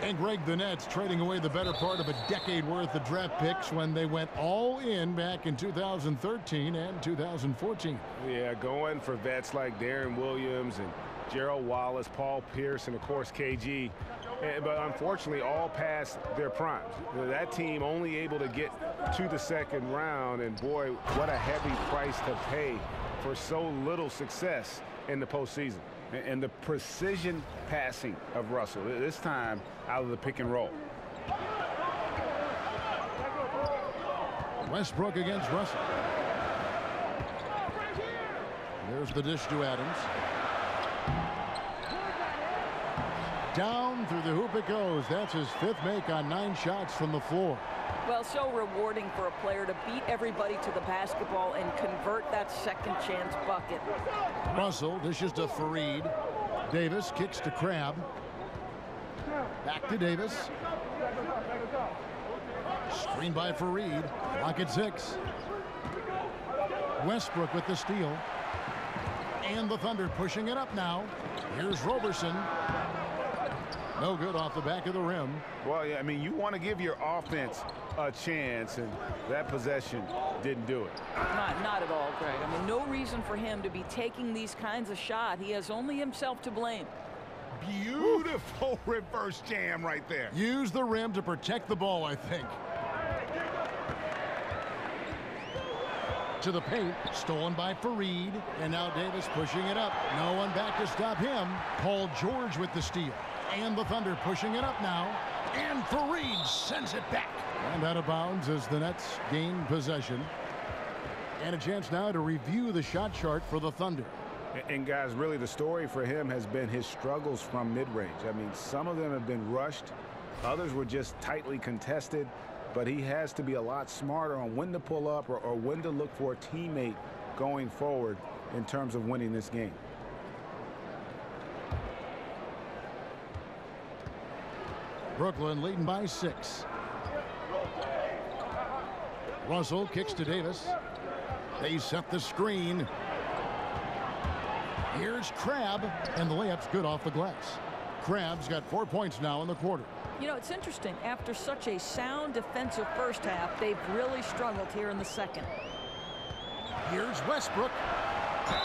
And Greg, the Nets trading away the better part of a decade worth of draft picks when they went all in back in 2013 and 2014. Yeah, going for vets like Darren Williams and Gerald Wallace, Paul Pierce, and of course KG. But unfortunately, all past their primes. That team only able to get to the second round, and boy, what a heavy price to pay for so little success in the postseason. And the precision passing of Russell, this time out of the pick and roll. Westbrook against Russell. There's the dish to Adams. Down through the hoop it goes. That's his 5th make on 9 shots from the floor. Well, so rewarding for a player to beat everybody to the basketball and convert that second chance bucket. Russell dishes to Fareed. Davis kicks to Crabbe. Back to Davis. Screen by Fareed. Clock at 6. Westbrook with the steal. And the Thunder pushing it up now. Here's Roberson. No good off the back of the rim. Well, yeah, I mean, you want to give your offense a chance, and that possession didn't do it. Not at all, Greg. I mean, no reason for him to be taking these kinds of shots. He has only himself to blame. Beautiful reverse jam right there. Use the rim to protect the ball, I think. To the paint, stolen by Fareed, and now Davis pushing it up. No one back to stop him. Paul George with the steal. And the Thunder pushing it up now. And Fareed sends it back. And out of bounds as the Nets gain possession. And a chance now to review the shot chart for the Thunder. And guys, really the story for him has been his struggles from mid-range. I mean, some of them have been rushed. Others were just tightly contested. But he has to be a lot smarter on when to pull up or when to look for a teammate going forward in terms of winning this game. Brooklyn leading by 6. Russell kicks to Davis. They set the screen. Here's Crabbe, and the layup's good off the glass. Crabbe's got 4 points now in the quarter. You know, it's interesting. After such a sound defensive first half, they've really struggled here in the second. Here's Westbrook.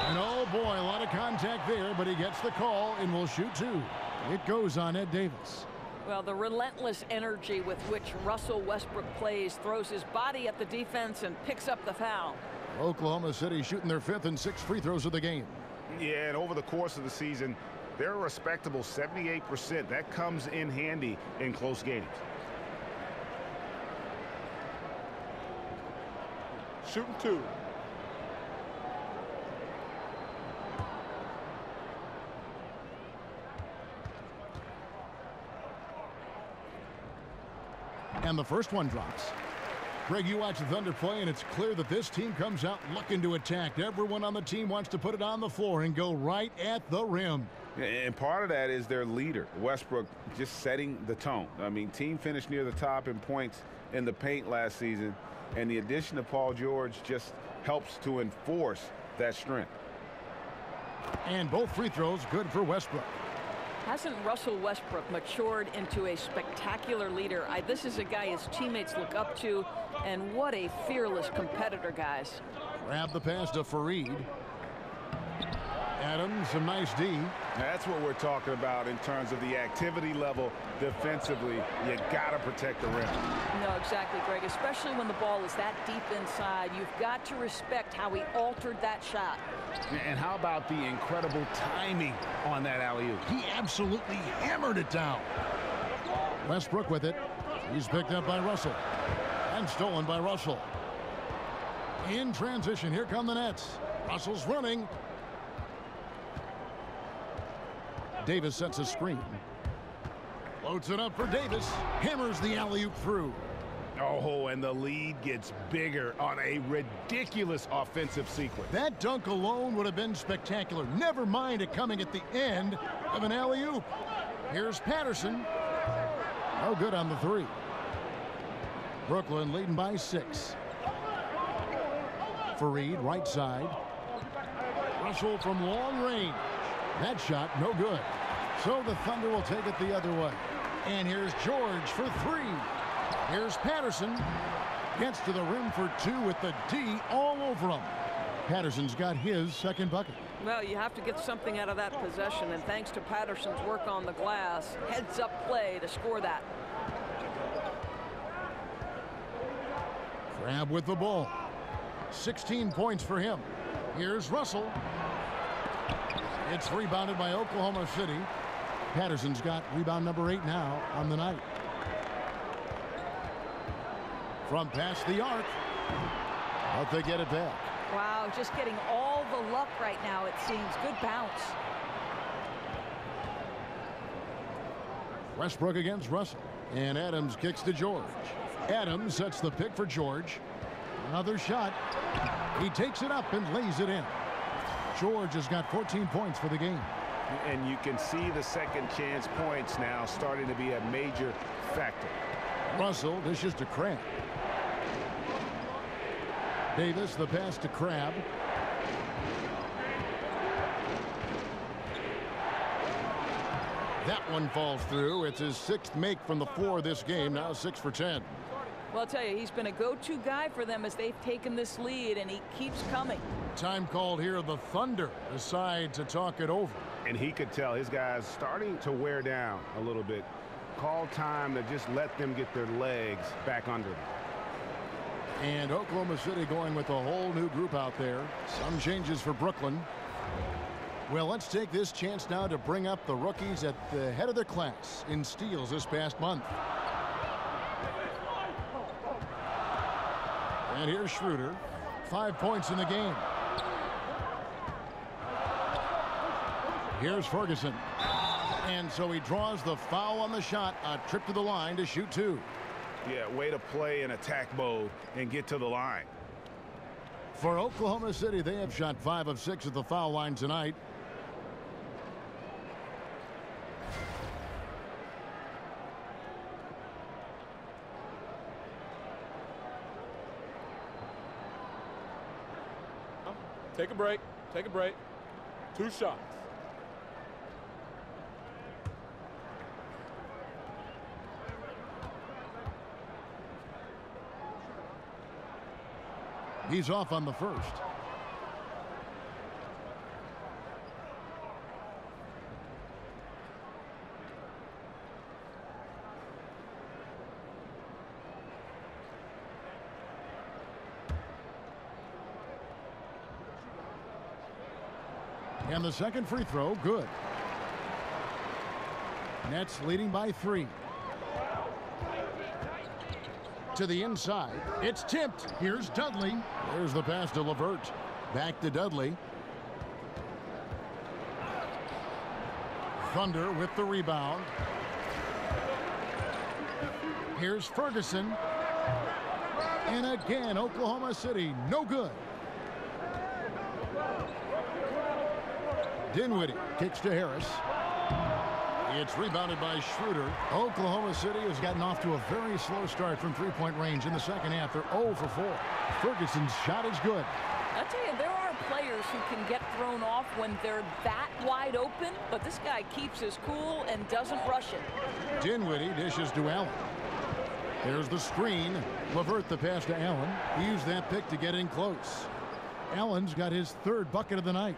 And oh boy, a lot of contact there, but he gets the call and will shoot 2. It goes on Ed Davis. Well, the relentless energy with which Russell Westbrook plays, throws his body at the defense and picks up the foul. Oklahoma City shooting their 5th and 6th free throws of the game. Yeah, and over the course of the season, they're a respectable 78%. That comes in handy in close games. Shooting 2. And the first one drops. Greg, you watch the Thunder play, and it's clear that this team comes out looking to attack. Everyone on the team wants to put it on the floor and go right at the rim. And part of that is their leader, Westbrook, just setting the tone. I mean, team finished near the top in points in the paint last season, and the addition of Paul George just helps to enforce that strength. And both free throws good for Westbrook. Hasn't Russell Westbrook matured into a spectacular leader? This is a guy his teammates look up to, and what a fearless competitor, guys. Grab the pass to Fareed. Adams, a nice D. That's what we're talking about in terms of the activity level defensively. You got to protect the rim. No, exactly, Greg, especially when the ball is that deep inside. You've got to respect how he altered that shot. And how about the incredible timing on that alley-oop? He absolutely hammered it down. Westbrook with it. He's picked up by Russell. And stolen by Russell. In transition, here come the Nets. Russell's running. Davis sets a screen. Loads it up for Davis. Hammers the alley-oop through. Oh, and the lead gets bigger on a ridiculous offensive sequence. That dunk alone would have been spectacular. Never mind it coming at the end of an alley-oop. Here's Patterson. No good on the three. Brooklyn leading by 6. Fareed, right side. Russell from long range. That shot, no good. So the Thunder will take it the other way. And here's George for 3. Here's Patterson. Gets to the rim for 2 with the D all over him. Patterson's got his second bucket. Well, you have to get something out of that possession, and thanks to Patterson's work on the glass, heads-up play to score that. Crabbe with the ball. 16 points for him. Here's Russell. It's rebounded by Oklahoma City. Patterson's got rebound number 8 now on the night. From past the arc. But they get it back. Wow, just getting all the luck right now, it seems. Good bounce. Westbrook against Russell. And Adams kicks to George. Adams sets the pick for George. Another shot. He takes it up and lays it in. George has got 14 points for the game. And you can see the second chance points now starting to be a major factor. Russell dishes to Crabbe. Davis, the pass to Crabbe. That one falls through. It's his 6th make from the floor this game. Now 6 for 10. Well, I'll tell you, he's been a go-to guy for them as they've taken this lead, and he keeps coming. Time called here. The Thunder decide to talk it over. And he could tell his guys starting to wear down a little bit. Call time to just let them get their legs back under them. And Oklahoma City going with a whole new group out there. Some changes for Brooklyn. Well, let's take this chance now to bring up the rookies at the head of their class in steals this past month. And here's Schroeder. 5 points in the game. Here's Ferguson. And so he draws the foul on the shot. A trip to the line to shoot 2. Yeah, way to play in attack mode and get to the line. For Oklahoma City, they have shot 5 of 6 at the foul line tonight. Take a break. Take a break. 2 shots. He's off on the first. And the second free throw, good. Nets leading by 3. To the inside. It's tipped. Here's Dudley. There's the pass to LeVert. Back to Dudley. Thunder with the rebound. Here's Ferguson. And again, Oklahoma City, no good. Dinwiddie kicks to Harris. It's rebounded by Schroeder. Oklahoma City has gotten off to a very slow start from three-point range in the second half. They're 0 for 4. Ferguson's shot is good. I'll tell you, there are players who can get thrown off when they're that wide open, but this guy keeps his cool and doesn't rush it. Dinwiddie dishes to Allen. There's the screen. LeVert the pass to Allen. He used that pick to get in close. Allen's got his third bucket of the night.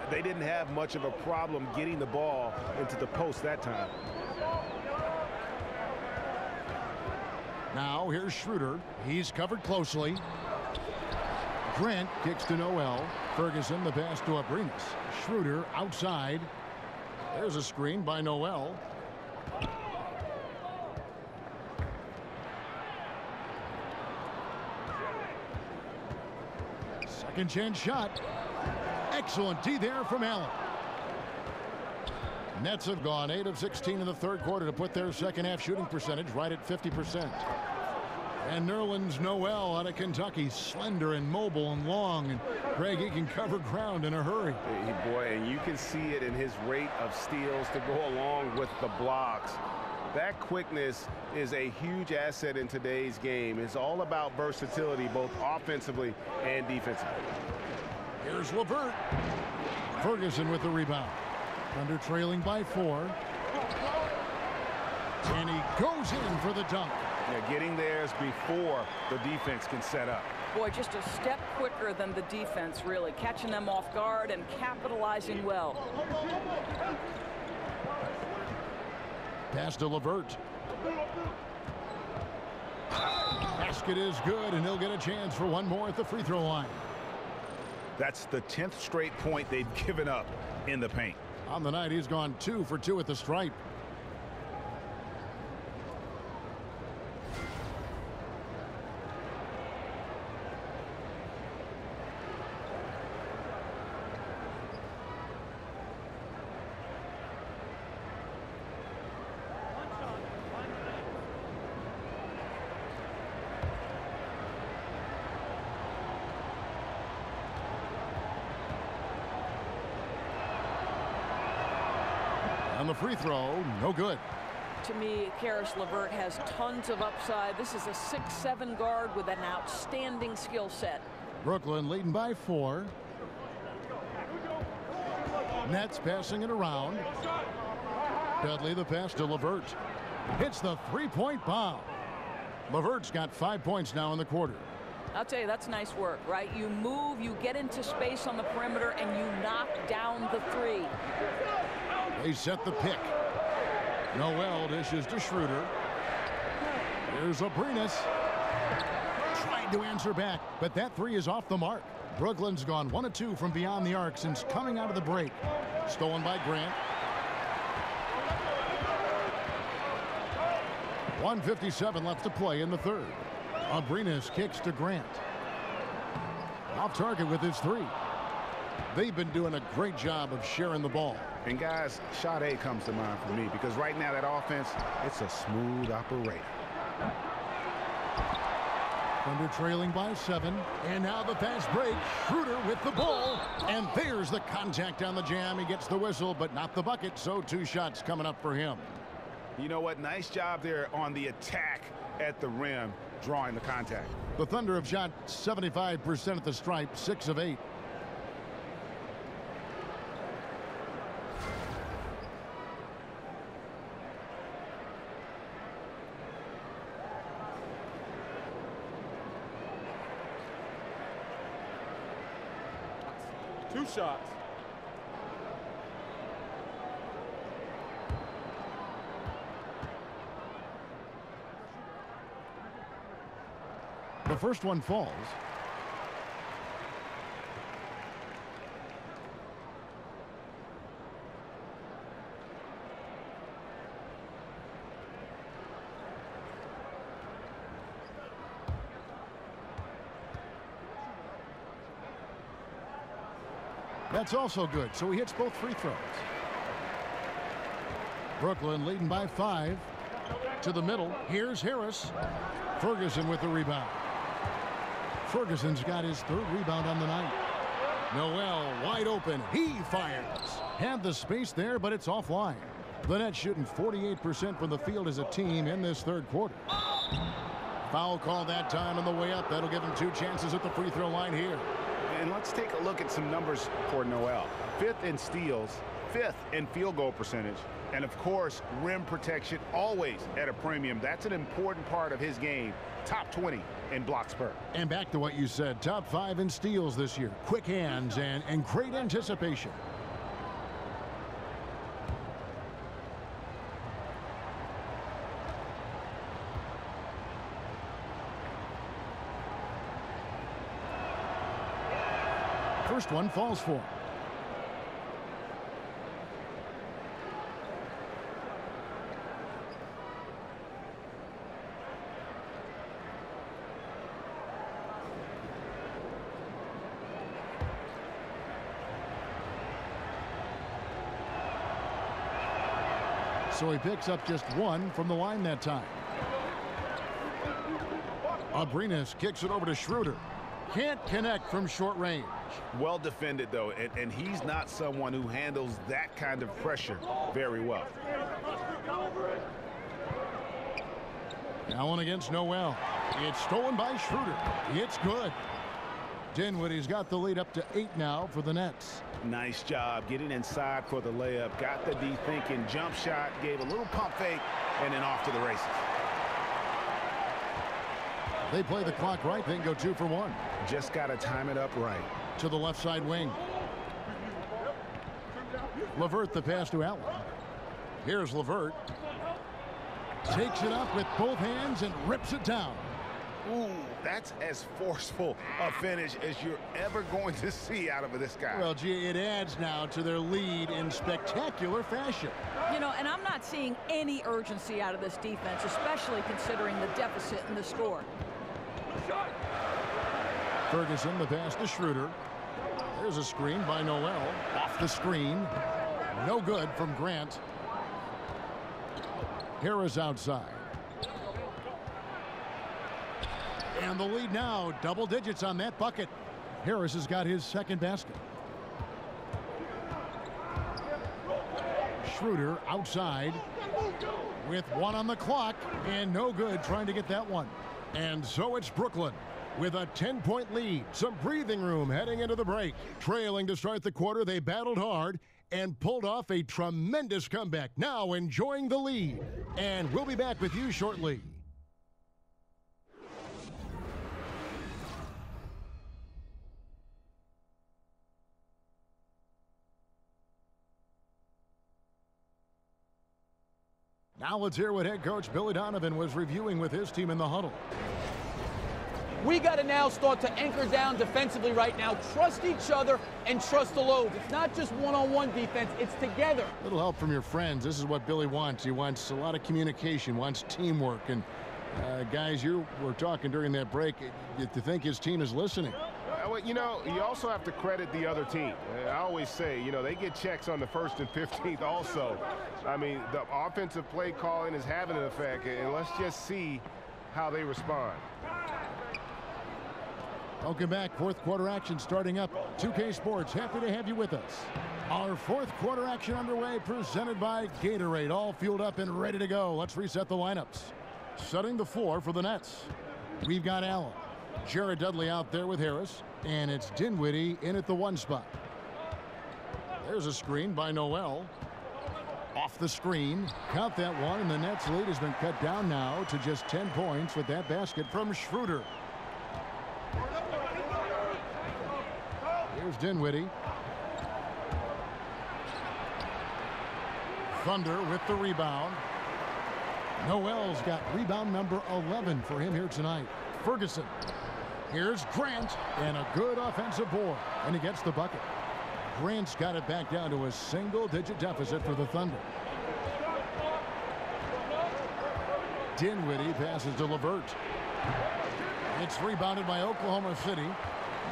They didn't have much of a problem getting the ball into the post that time. Now here's Schroeder. He's covered closely. Grant kicks to Noel. Ferguson the pass to Abrinas. Schroeder outside. There's a screen by Noel. Second chance shot. Excellent D there from Allen. Nets have gone 8 of 16 in the third quarter to put their second half shooting percentage right at 50%. And Nerlens Noel out of Kentucky, slender and mobile and long. And Greg, he can cover ground in a hurry. Hey, boy, and you can see it in his rate of steals to go along with the blocks. That quickness is a huge asset in today's game. It's all about versatility, both offensively and defensively. Here's LeVert. Ferguson with the rebound. Thunder trailing by 4. And he goes in for the dunk. Yeah, getting theirs before the defense can set up. Boy, just a step quicker than the defense, really. Catching them off guard and capitalizing well. Pass to LeVert. Basket is good, and he'll get a chance for one more at the free throw line. That's the 10th straight point they've given up in the paint. On the night, he's gone 2 for 2 at the stripe. On the free throw, no good. To me, Karis LeVert has tons of upside. This is a 6'7" guard with an outstanding skill set. Brooklyn leading by 4. Nets passing it around. Dudley the pass to LeVert. Hits the three-point bomb. LeVert's got 5 points now in the quarter. I'll tell you, that's nice work, right? You move, you get into space on the perimeter, and you knock down the three. They set the pick. Noel dishes to Schroeder. Here's Abrinas. Trying to answer back, but that three is off the mark. Brooklyn's gone 1 of 2 from beyond the arc since coming out of the break. Stolen by Grant. 1:57 left to play in the third. Abrinas kicks to Grant. Off target with his three. They've been doing a great job of sharing the ball. And guys, shot A comes to mind for me because right now that offense, it's a smooth operator. Thunder trailing by 7. And now the fast break. Schroeder with the ball. And there's the contact on the jam. He gets the whistle, but not the bucket. So 2 shots coming up for him. You know what? Nice job there on the attack at the rim, drawing the contact. The Thunder have shot 75% at the stripe, 6 of 8. Two shots. The first one falls. That's also good, so he hits both free throws. Brooklyn leading by 5. To the middle. Here's Harris. Ferguson with the rebound. Ferguson's got his 3rd rebound on the night. Noel wide open. He fires. Had the space there, but it's offline. The Nets shooting 48% from the field as a team in this 3rd quarter. Foul call that time on the way up. That'll give him 2 chances at the free throw line here. And let's take a look at some numbers for Noel. 5th in steals, 5th in field goal percentage, and of course, rim protection always at a premium. That's an important part of his game. Top 20 in blocks per. And back to what you said, top 5 in steals this year. Quick hands and great anticipation. First one falls for him. So he picks up just 1 from the line that time. Abrinas kicks it over to Schroeder. Can't connect from short range. Well defended, though, and he's not someone who handles that kind of pressure very well. Now on against Noel. It's stolen by Schroeder. It's good. Dinwiddie's got the lead up to 8 now for the Nets. Nice job getting inside for the layup. Got the D thinking. Jump shot. Gave a little pump fake. And then off to the races. They play the clock right. Then go 2 for 1. Just got to time it up right. To the left side wing. LeVert the pass to Allen. Here's LeVert. Takes it up with both hands and rips it down. Ooh, that's as forceful a finish as you're ever going to see out of this guy. Well, gee, it adds now to their lead in spectacular fashion. You know, and I'm not seeing any urgency out of this defense, especially considering the deficit in the score. Ferguson, the pass to Schroeder. There's a screen by Noel. Off the screen. No good from Grant. Harris outside. And the lead now, double digits on that bucket. Harris has got his 2nd basket. Schroeder outside with 1 on the clock and no good trying to get that one. And so it's Brooklyn with a 10-point lead. Some breathing room heading into the break. Trailing to start the quarter, they battled hard and pulled off a tremendous comeback. Now enjoying the lead. And we'll be back with you shortly. Now let's hear what head coach Billy Donovan was reviewing with his team in the huddle. We got to now start to anchor down defensively right now, trust each other, and trust the load. It's not just one-on-one defense, it's together. Little help from your friends. This is what Billy wants. He wants a lot of communication, wants teamwork. And guys, you were talking during that break. You think his team is listening. Well, you know, you also have to credit the other team. I always say, you know, they get checks on the 1st and 15th also. I mean, the offensive play calling is having an effect, and let's just see how they respond. Welcome back. 4th quarter action starting up. 2K Sports, happy to have you with us. Our 4th quarter action underway, presented by Gatorade. All fueled up and ready to go. Let's reset the lineups. Setting the floor for the Nets. We've got Allen. Jared Dudley out there with Harris. And it's Dinwiddie in at the 1 spot. There's a screen by Noel. Off the screen. Count that one, and the Nets lead has been cut down now to just 10 points with that basket from Schroeder. Here's Dinwiddie. Thunder with the rebound. Noel's got rebound number 11 for him here tonight. Ferguson. Here's Grant, and a good offensive board, and he gets the bucket. Grant's got it back down to a single-digit deficit for the Thunder. Dinwiddie passes to LeVert. It's rebounded by Oklahoma City.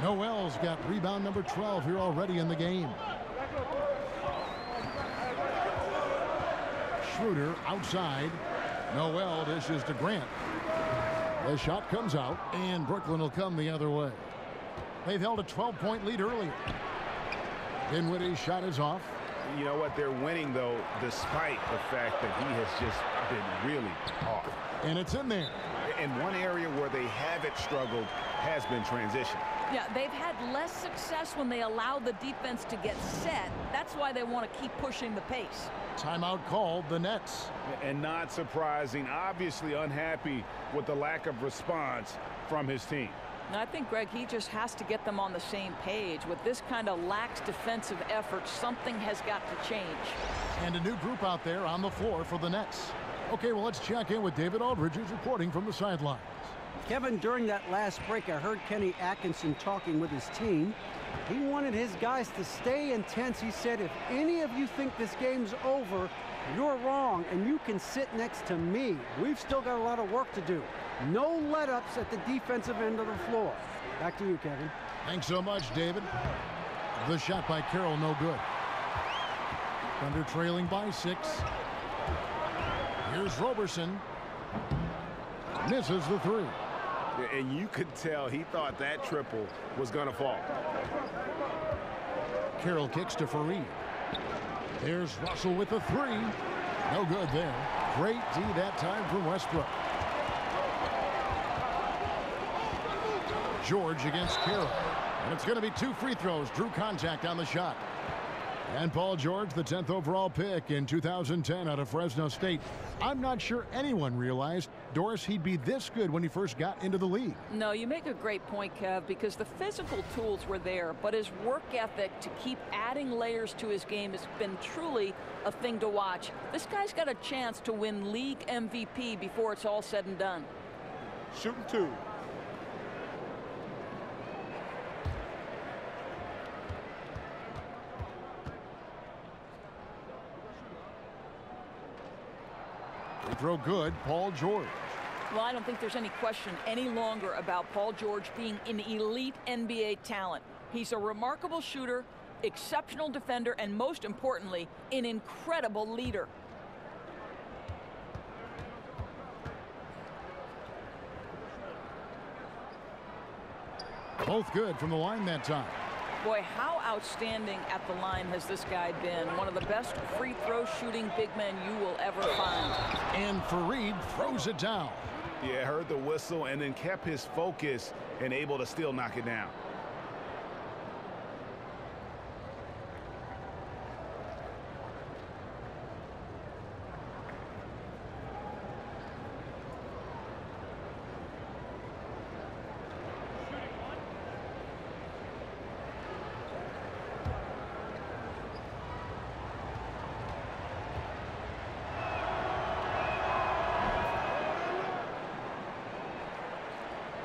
Noel's got rebound number 12 here already in the game. Schroeder outside. Noel dishes to Grant. The shot comes out, and Brooklyn will come the other way. They've held a 12-point lead earlier. Dinwiddie's shot is off. You know what? They're winning, though, despite the fact that he has just been really off. And it's in there. And one area where they haven't struggled has been transition. Yeah, they've had less success when they allow the defense to get set. That's why they want to keep pushing the pace. Timeout called, the Nets. And not surprising, obviously unhappy with the lack of response from his team. And I think, Greg, he just has to get them on the same page. With this kind of lax defensive effort, something has got to change. And a new group out there on the floor for the Nets. Okay, well, let's check in with David Aldridge, who's reporting from the sidelines. Kevin, during that last break, I heard Kenny Atkinson talking with his team. He wanted his guys to stay intense. He said, if any of you think this game's over, you're wrong, and you can sit next to me. We've still got a lot of work to do. No let-ups at the defensive end of the floor. Back to you, Kevin. Thanks so much, David. The shot by Carroll, no good. Thunder trailing by 6. Here's Roberson. Misses the 3. And you could tell he thought that triple was going to fall. Carroll kicks to Fareed. There's Russell with the 3. No good there. Great D that time from Westbrook. George against Carroll. And it's going to be 2 free throws. Drew contact on the shot. And Paul George, the 10th overall pick in 2010 out of Fresno State. I'm not sure anyone realized, Doris, he'd be this good when he first got into the league. No, you make a great point, Kev, because the physical tools were there, but his work ethic to keep adding layers to his game has been truly a thing to watch. This guy's got a chance to win league MVP before it's all said and done. Shooting 2. Free throw good, Paul George. Well, I don't think there's any question any longer about Paul George being an elite NBA talent. He's a remarkable shooter, exceptional defender, and most importantly, an incredible leader. Both good from the line that time. Boy, how outstanding at the line has this guy been. One of the best free throw shooting big men you will ever find. And Fareed throws it down. Yeah, heard the whistle and then kept his focus and able to still knock it down.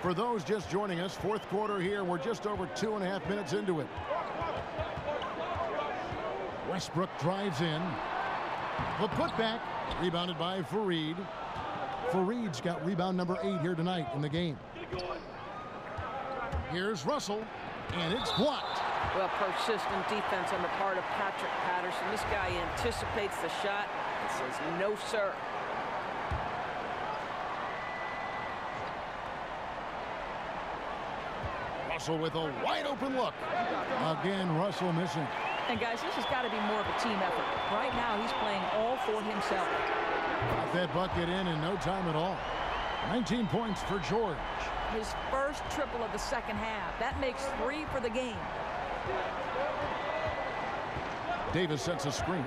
For those just joining us, fourth quarter here. We're just over 2.5 minutes into it. Westbrook drives in. The putback, rebounded by Fareed. Fareed's got rebound number 8 here tonight in the game. Here's Russell, and it's blocked. Well, persistent defense on the part of Patrick Patterson. This guy anticipates the shot and says, no, sir. Russell with a wide open look. Again, Russell missing. And guys, this has got to be more of a team effort. Right now, he's playing all for himself. Got that bucket in no time at all. 19 points for George. His first triple of the second half. That makes 3 for the game. Davis sets a screen.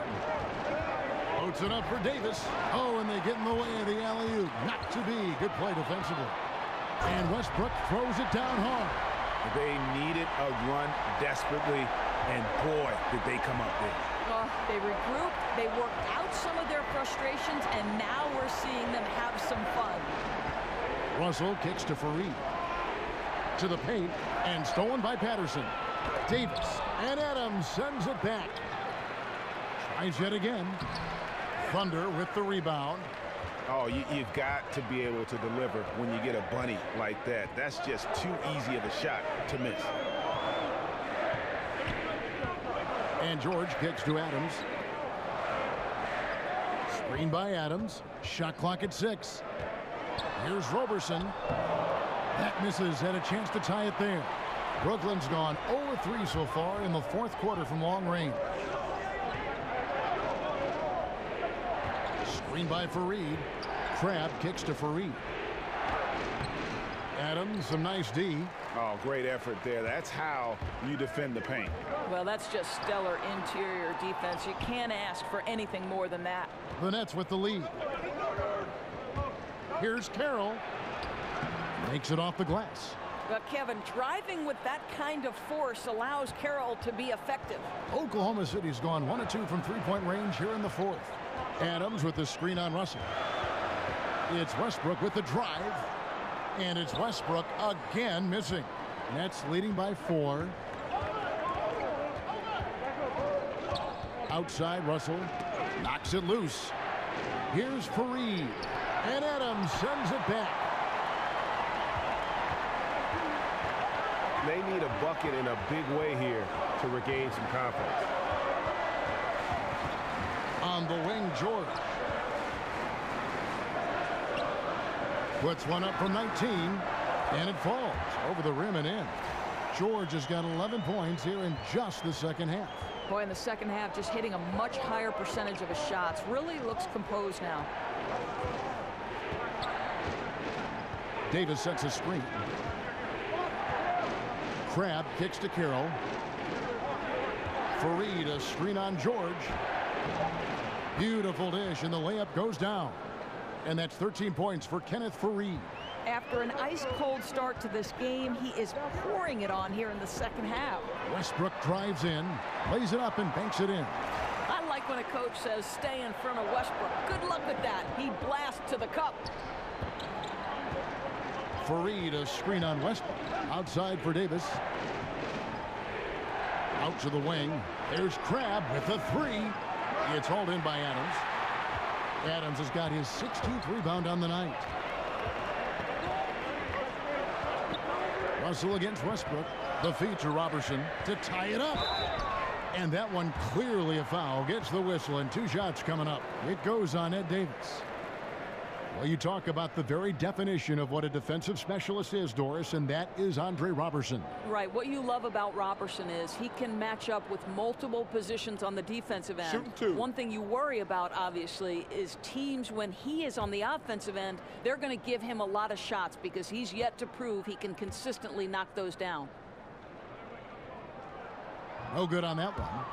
Loads it up for Davis. Oh, and they get in the way of the alley-oop. Not to be. Good play defensively. And Westbrook throws it down hard. They needed a run desperately, and boy, did they come up big. They regrouped, they worked out some of their frustrations, and now we're seeing them have some fun. Russell kicks to Fareed. To the paint, and stolen by Patterson. Davis, and Adams sends it back. Tries yet again. Thunder with the rebound. Oh, you've got to be able to deliver when you get a bunny like that. That's just too easy of a shot to miss. And George kicks to Adams. Screen by Adams. Shot clock at 6. Here's Roberson. That misses. Had a chance to tie it there. Brooklyn's gone 0-3 so far in the fourth quarter from long range. Screen by Fareed. Crabb kicks to Fareed. Adams, some nice D. Oh, great effort there. That's how you defend the paint. Well, that's just stellar interior defense. You can't ask for anything more than that. The Nets with the lead. Here's Carroll. Makes it off the glass. But Kevin, driving with that kind of force allows Carroll to be effective. Oklahoma City's gone 1 of 2 from three-point range here in the fourth. Adams with the screen on Russell. It's Westbrook with the drive. And it's Westbrook again missing. Nets leading by 4. Outside, Russell knocks it loose. Here's Fareed. And Adams sends it back. They need a bucket in a big way here to regain some confidence. On the wing, George. Puts one up from 19, and it falls over the rim and in. George has got 11 points here in just the second half. Boy, in the second half, just hitting a much higher percentage of his shots. Really looks composed now. Davis sets a screen. Crabb kicks to Carroll. Fareed, a screen on George. Beautiful dish, and the layup goes down. And that's 13 points for Kenneth Fareed. After an ice-cold start to this game, he is pouring it on here in the second half. Westbrook drives in, lays it up, and banks it in. I like when a coach says, stay in front of Westbrook. Good luck with that. He blasts to the cup. Fareed, a screen on Westbrook. Outside for Davis. Out to the wing. There's Crabb with the 3. It's hauled in by Adams. Adams has got his 16th rebound on the night. Russell against Westbrook. The feed to Robertson to tie it up. And that one clearly a foul. Gets the whistle, and 2 shots coming up. It goes on Ed Davis. Well, you talk about the very definition of what a defensive specialist is, Doris, and that is Andre Robertson. Right. What you love about Robertson is he can match up with multiple positions on the defensive end. Shooting 2. One thing you worry about, obviously, is teams when he is on the offensive end, they're going to give him a lot of shots because he's yet to prove he can consistently knock those down. No good on that one.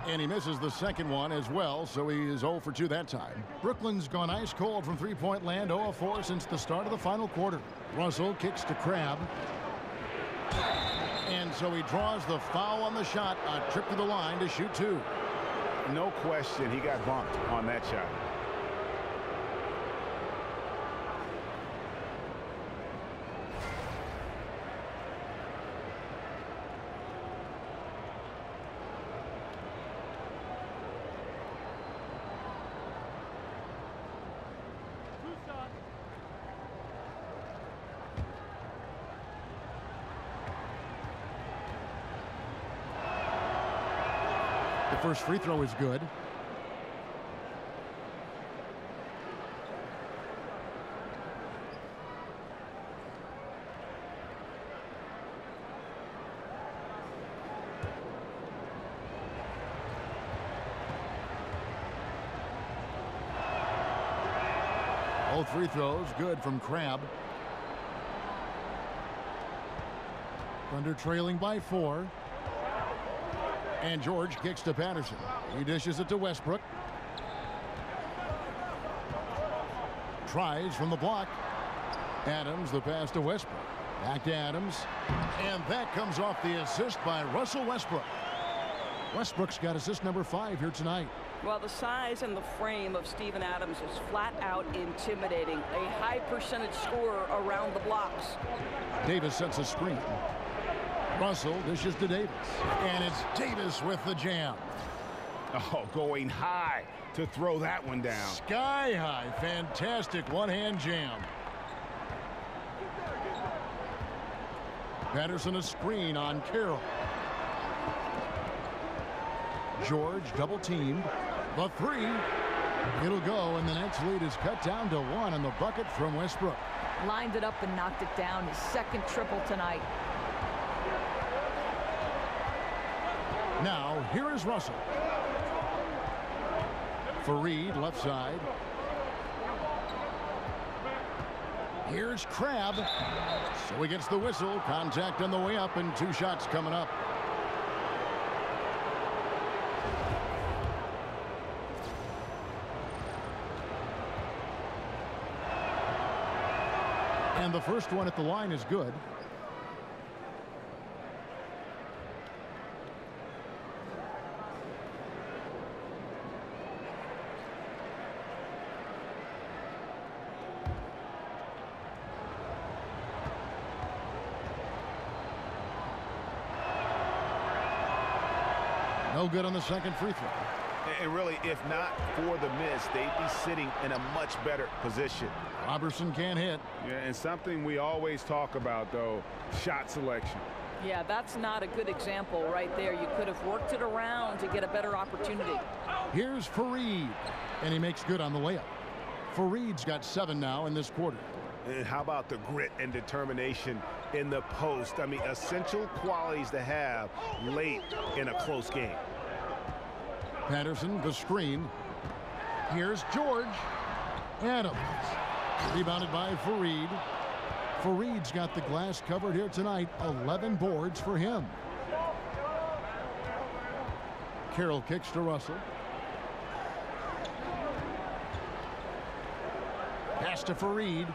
And he misses the second one as well, so he is 0 for 2 that time. Brooklyn's gone ice cold from three-point land, 0 of 4 since the start of the final quarter. Russell kicks to Crabb. And so he draws the foul on the shot, a trip to the line to shoot 2. No question, he got bumped on that shot. First free throw is good. All free throws good from Crabb. Thunder trailing by 4. And George kicks to Patterson. He dishes it to Westbrook. Tries from the block. Adams, the pass to Westbrook. Back to Adams. And that comes off the assist by Russell Westbrook. Westbrook's got assist number 5 here tonight. Well, the size and the frame of Steven Adams is flat out intimidating. A high percentage scorer around the blocks. Davis sets a screen. Russell dishes to Davis. And it's Davis with the jam. Oh, going high to throw that one down. Sky high. Fantastic one-hand jam. Patterson a screen on Carroll. George double teamed. The three. It'll go, and the Nets lead is cut down to 1 on the bucket from Westbrook. Lined it up and knocked it down. His second triple tonight. Now, here is Russell. Fareed, left side. Here's Crabb. So he gets the whistle. Contact on the way up, and 2 shots coming up. And the first one at the line is good. No good on the second free throw. And really, if not for the miss, they'd be sitting in a much better position. Robertson can't hit. Yeah, and something we always talk about, though, shot selection. Yeah, that's not a good example right there. You could have worked it around to get a better opportunity. Here's Fareed, and he makes good on the layup. Fareed's got 7 now in this quarter. And how about the grit and determination in the post? I mean, essential qualities to have late in a close game. Patterson, the screen. Here's George. Adams. Rebounded by Fareed. Fareed's got the glass covered here tonight. 11 boards for him. Carroll kicks to Russell. Pass to Fareed.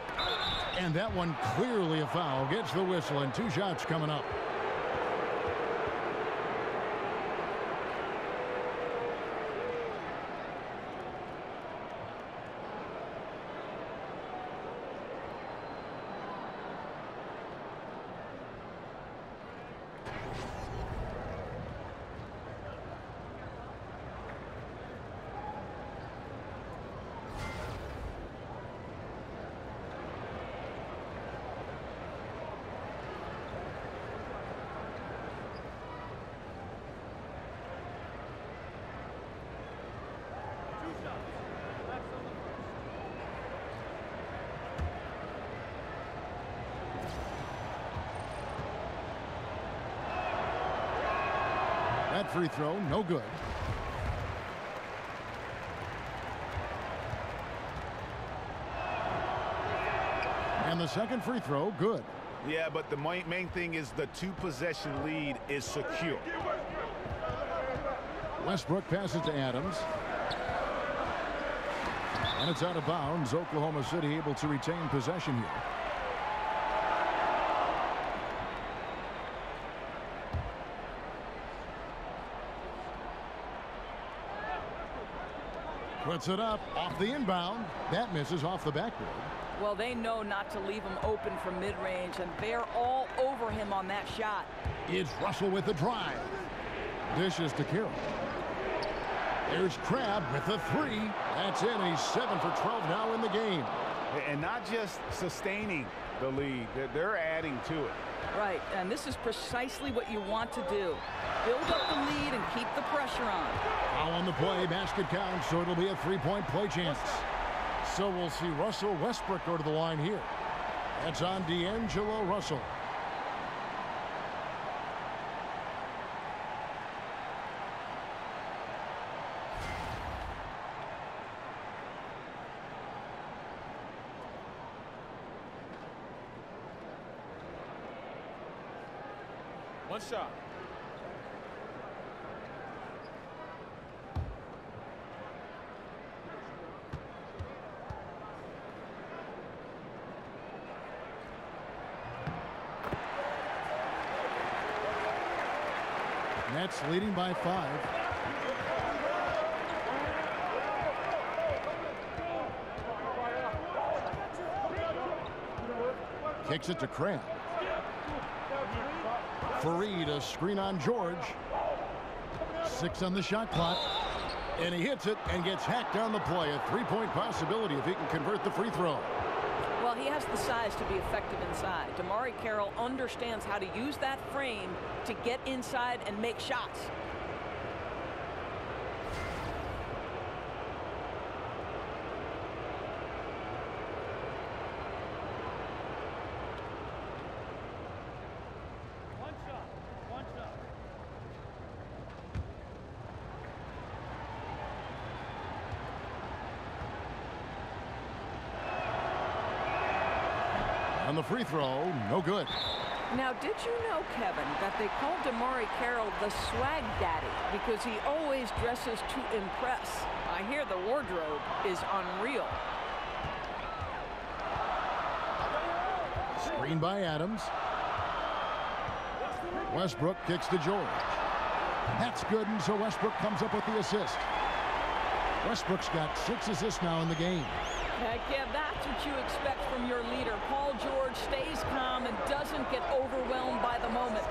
And that one clearly a foul. Gets the whistle, and 2 shots coming up. That free throw, no good. And the second free throw, good. Yeah, but the main thing is the 2-possession lead is secure. Westbrook passes to Adams. And it's out of bounds. Oklahoma City able to retain possession here. Puts it up off the inbound. That misses off the backboard. Well, they know not to leave him open from mid-range, and they're all over him on that shot. It's Russell with the drive. Dishes to Carroll. There's Crabb with the 3. That's in. He's 7 for 12 now in the game. And not just sustaining the lead, they're adding to it. Right, and this is precisely what you want to do. Build up the lead and keep the pressure on. Foul on the play, basket counts, so it'll be a 3-point play chance. So we'll see Russell Westbrook go to the line here. That's on D'Angelo Russell. One shot. Nets leading by 5. Kicks it to Crabb. Fareed, a screen on George. 6 on the shot clock. And he hits it and gets hacked on the play. A 3-point possibility if he can convert the free throw. Well, he has the size to be effective inside. DeMarre Carroll understands how to use that frame to get inside and make shots. On the free throw, no good. Now, did you know, Kevin, that they call DeMarre Carroll the swag daddy because he always dresses to impress? I hear the wardrobe is unreal. Screen by Adams. Westbrook kicks to George. That's good, and so Westbrook comes up with the assist. Westbrook's got 6 assists now in the game. Heck yeah, that's what you expect from your leader. Paul George stays calm and doesn't get overwhelmed by the moment.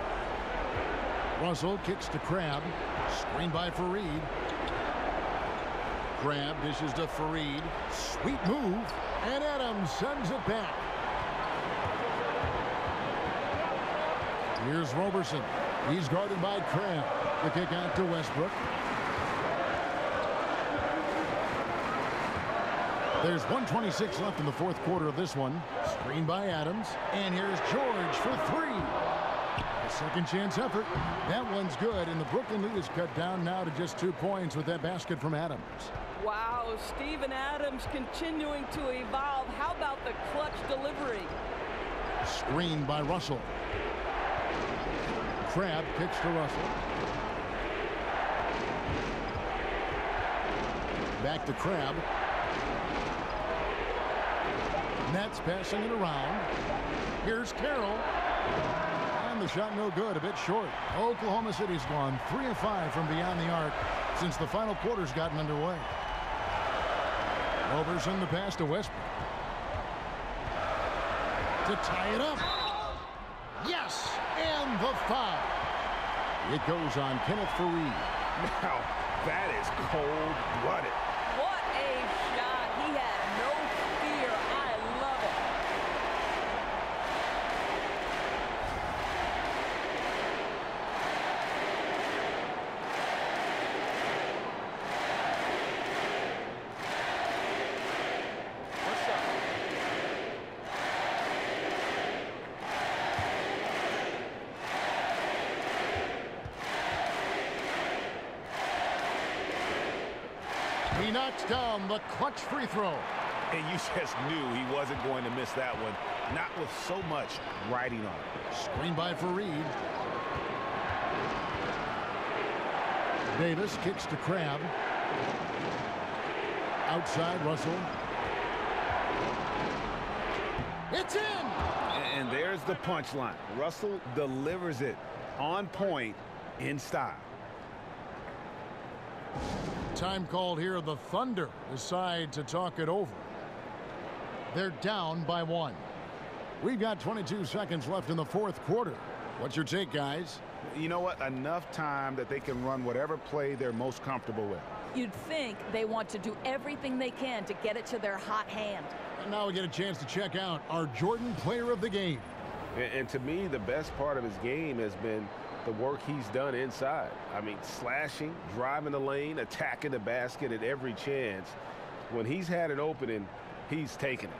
Russell kicks to Crabb. Screen by Fareed. Crabb dishes to Fareed. Sweet move. And Adams sends it back. Here's Roberson. He's guarded by Crabb. The kick out to Westbrook. There's 1:26 left in the fourth quarter of this one. Screen by Adams. And here's George for 3. A second chance effort. That one's good, and the Brooklyn lead is cut down now to just 2 points with that basket from Adams. Wow, Steven Adams continuing to evolve. How about the clutch delivery? Screen by Russell. Crabb kicks to Russell. Back to Crabb. Nets passing it around. Here's Carroll. And the shot no good, a bit short. Oklahoma City's gone 3 of 5 from beyond the arc since the final quarter's gotten underway. Roberson the pass to Westbrook. To tie it up. Yes! And the foul. It goes on Kenneth Fareed. Now, that is cold-blooded. What a shot. He had no fear. I love it. What's up? He knocks down the clutch free throw. And you just knew he wasn't going to miss that one. Not with so much riding on it. Screen by Fareed. Davis kicks to Crabb. Outside Russell. It's in! And there's the punchline. Russell delivers it on point in style. Time called here. The Thunder decide to talk it over. They're down by 1. We've got 22 seconds left in the fourth quarter. What's your take, guys? You know what? Enough time that they can run whatever play they're most comfortable with. You'd think they want to do everything they can to get it to their hot hand. And now we get a chance to check out our Jordan Player of the Game. And to me, the best part of his game has been the work he's done inside. I mean, slashing, driving the lane, attacking the basket at every chance. When he's had an opening, he's taken it.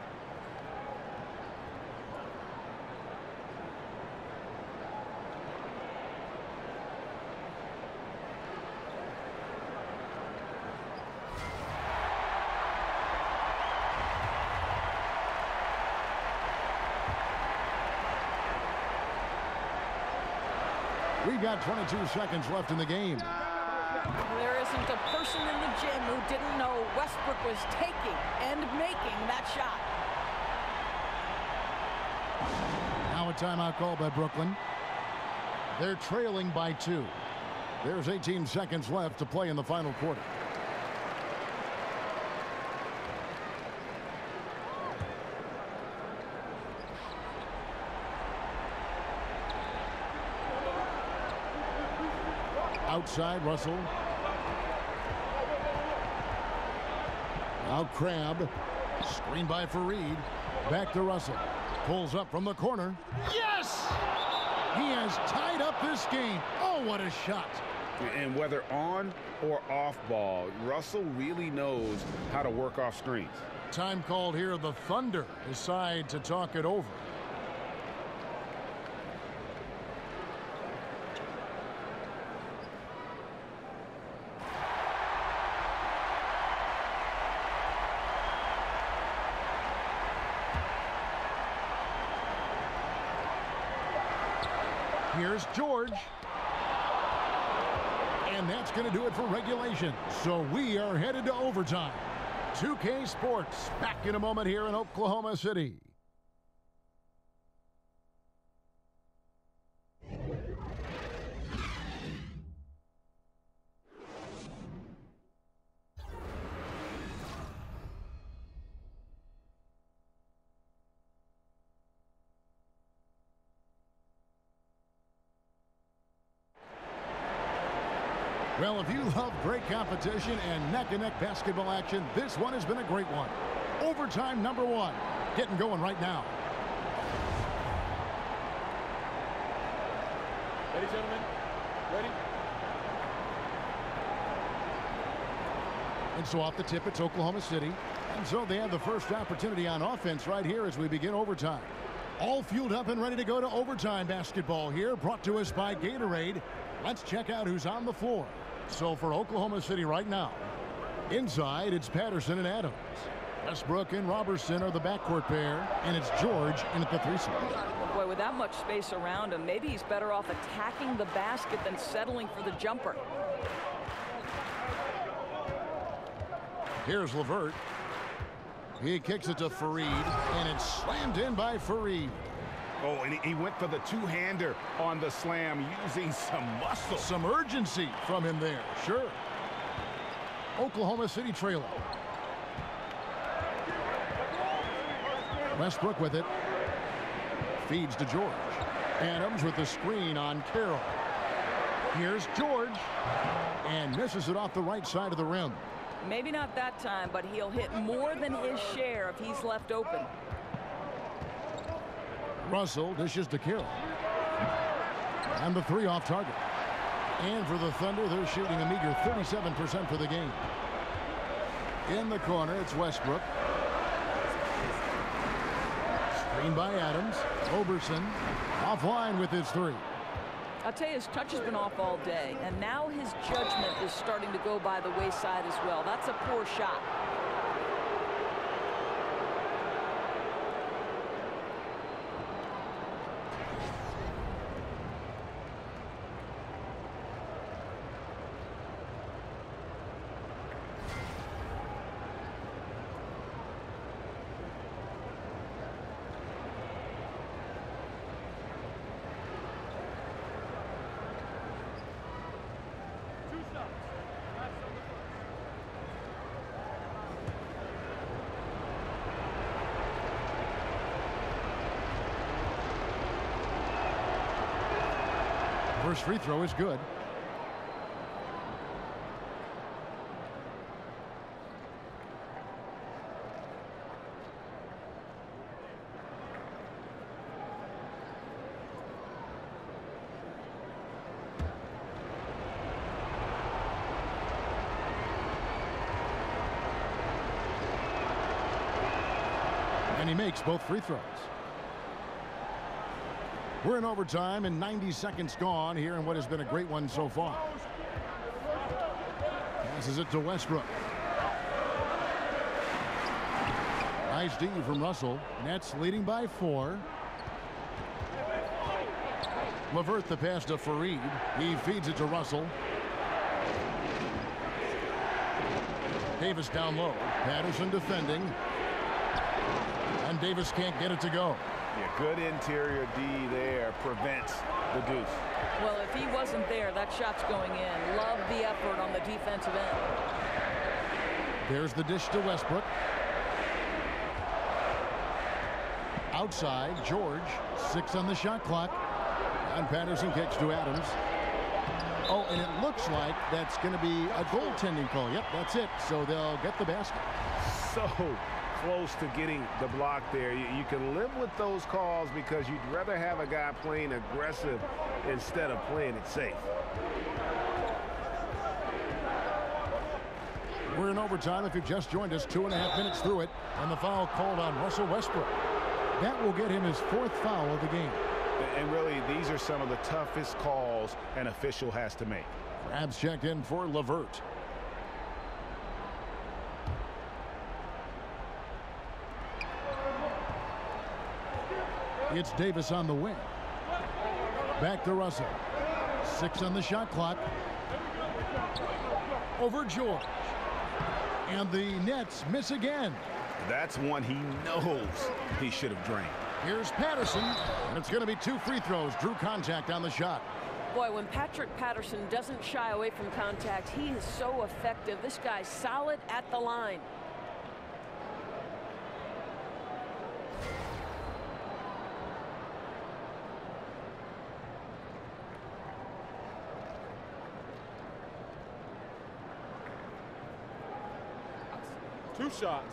We've got 22 seconds left in the game. There isn't a person in the gym who didn't know Westbrook was taking and making that shot. Now a timeout call by Brooklyn. They're trailing by 2. There's 18 seconds left to play in the final quarter. Outside, Russell. Now Crabbe. Screen by Fareed. Back to Russell. Pulls up from the corner. Yes! He has tied up this game. Oh, what a shot. And whether on or off ball, Russell really knows how to work off screens. Time called here. The Thunder decide to talk it over. Here's George. And that's going to do it for regulation. So we are headed to overtime. 2K Sports back in a moment here in Oklahoma City. Well, if you love great competition and neck-and-neck basketball action, this one has been a great one. Overtime number 1. Getting going right now. Ready, gentlemen? Ready? And so off the tip, it's Oklahoma City. And so they have the first opportunity on offense right here as we begin overtime. All fueled up and ready to go to overtime basketball here, brought to us by Gatorade. Let's check out who's on the floor. So for Oklahoma City right now, inside it's Patterson and Adams. Westbrook and Robertson are the backcourt pair, and it's George in at the 3 spot. Boy, with that much space around him, maybe he's better off attacking the basket than settling for the jumper. Here's LeVert. He kicks it to Fareed, and it's slammed in by Fareed. Oh, and he went for the two-hander on the slam, using some muscle. Some urgency from him there, sure. Oklahoma City trailing. Westbrook with it. Feeds to George. Adams with the screen on Carroll. Here's George. And misses it off the right side of the rim. Maybe not that time, but he'll hit more than his share if he's left open. Russell dishes to Carroll. And the 3 off target. And for the Thunder, they're shooting a meager 37% for the game. In the corner, it's Westbrook. Screen by Adams. Robertson offline with his 3. I'll tell you, his touch has been off all day, and now his judgment is starting to go by the wayside as well. That's a poor shot. First free throw is good. And he makes both free throws. We're in overtime and 90 seconds gone here in what has been a great one so far. Passes it to Westbrook. Nice D from Russell. Nets leading by 4. LeVert the pass to Fareed. He feeds it to Russell. Davis down low. Patterson defending. And Davis can't get it to go. Yeah, good interior D there prevents the deuce. Well, if he wasn't there, that shot's going in. Love the effort on the defensive end. There's the dish to Westbrook. Outside, George. 6 on the shot clock. And Patterson kicks to Adams. Oh, and it looks like that's going to be a goaltending call. Yep, that's it. So they'll get the basket. So close to getting the block there. You can live with those calls because you'd rather have a guy playing aggressive instead of playing it safe. We're in overtime. If you've just joined us, 2.5 minutes through it, and the foul called on Russell Westbrook. That will get him his 4th foul of the game. And really, these are some of the toughest calls an official has to make. Crabs checked in for Levert. It's Davis on the wing. Back to Russell. 6 on the shot clock. Over George. And the Nets miss again. That's one he knows he should have drained. Here's Patterson, and it's going to be 2 free throws. Drew contact on the shot. Boy, when Patrick Patterson doesn't shy away from contact, he is so effective. This guy's solid at the line. Two shots.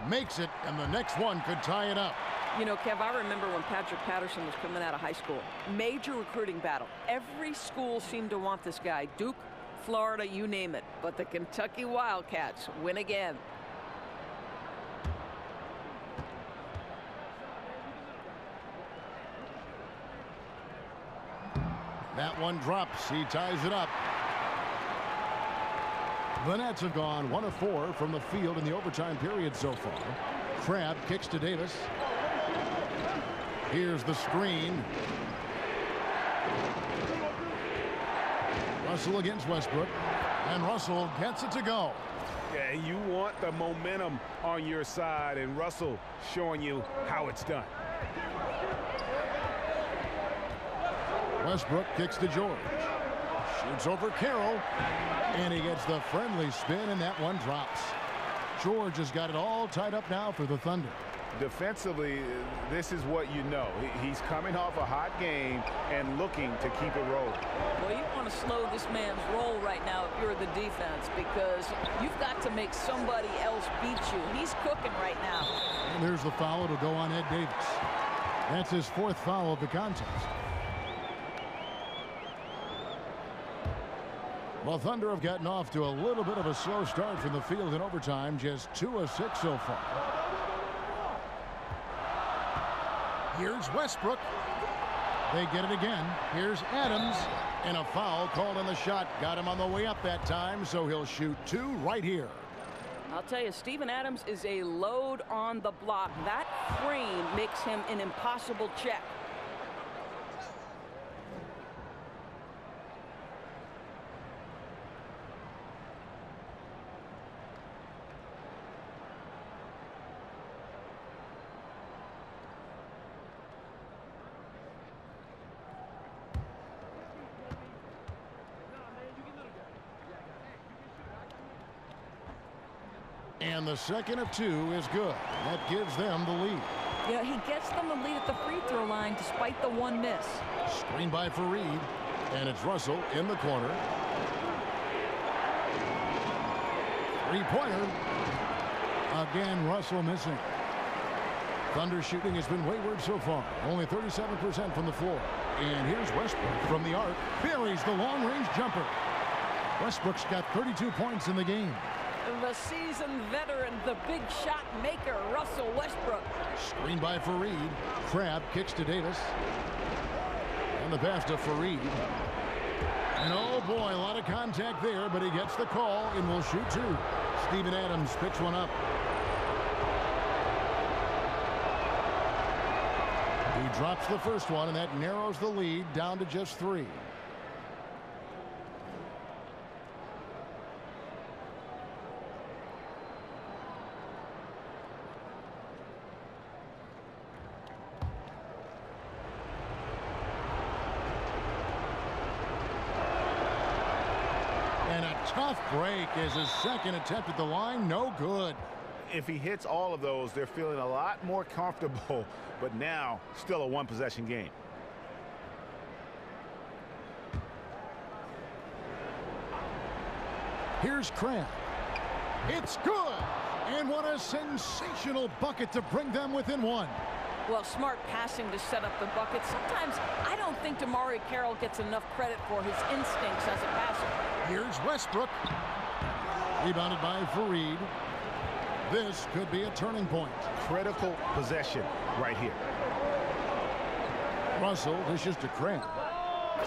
Makes it, and the next one could tie it up. You know, Kev, I remember when Patrick Patterson was coming out of high school. Major recruiting battle. Every school seemed to want this guy. Duke, Florida, you name it. But the Kentucky Wildcats win again. That one drops. He ties it up. The Nets have gone 1 of 4 from the field in the overtime period so far. Crab kicks to Davis. Here's the screen. Russell against Westbrook. And Russell gets it to go. Yeah, you want the momentum on your side, and Russell showing you how it's done. Westbrook kicks to George. Shoots over Carroll. And he gets the friendly spin, and that one drops. George has got it all tied up now for the Thunder. Defensively, this is what you know. He's coming off a hot game and looking to keep it rolling. Well, you want to slow this man's roll right now if you're the defense, because you've got to make somebody else beat you. He's cooking right now. And there's the foul. It'll go on Ed Davis. That's his 4th foul of the contest. Well, Thunder have gotten off to a little bit of a slow start from the field in overtime. Just 2 of 6 so far. Here's Westbrook. They get it again. Here's Adams. And a foul called on the shot. Got him on the way up that time, so he'll shoot 2 right here. I'll tell you, Steven Adams is a load on the block. That frame makes him an impossible check. And the second of 2 is good. That gives them the lead. Yeah, he gets them the lead at the free throw line despite the 1 miss. Screen by Fareed. And it's Russell in the corner. 3-pointer. Again, Russell missing. Thunder shooting has been wayward so far. Only 37% from the floor. And here's Westbrook from the arc. Buries the long-range jumper. Westbrook's got 32 points in the game. The seasoned veteran, the big shot maker, Russell Westbrook. Screen by Fareed. Crab kicks to Davis. And the pass to Fareed. And oh boy, a lot of contact there, but he gets the call and will shoot 2. Steven Adams picks one up. He drops the first one, and that narrows the lead down to just 3. And a tough break is his second attempt at the line. No good. if he hits all of those, they're feeling a lot more comfortable, but now still a one-possession game. Here's Cram. It's good. And what a sensational bucket to bring them within one. Well, smart passing to set up the bucket. Sometimes I don't think DeMarre Carroll gets enough credit for his instincts as a passer. Here's Westbrook. Rebounded by Fareed. This could be a turning point. Critical possession right here. Russell dishes to Cram.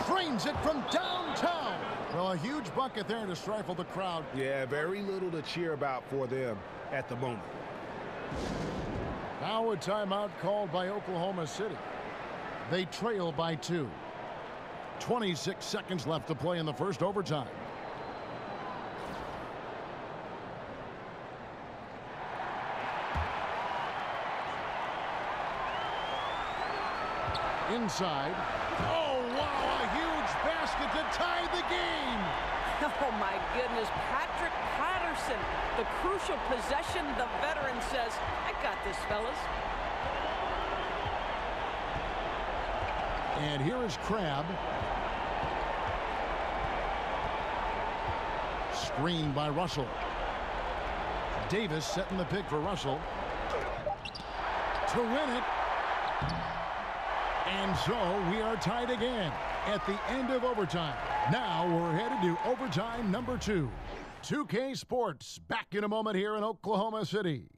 Frames it from downtown. Well, a huge bucket there to stifle the crowd. Yeah, very little to cheer about for them at the moment. Now a timeout called by Oklahoma City. They trail by 2. 26 seconds left to play in the first overtime. Inside. Oh, wow, a huge basket to tie the game. Oh, my goodness. Patrick Patterson, the crucial possession. The veteran says, I got this, fellas. And here is Crabb. Screened by Russell. Davis setting the pick for Russell. To win it. And so we are tied again at the end of overtime. Now we're headed to overtime number 2. 2K Sports back in a moment here in Oklahoma City.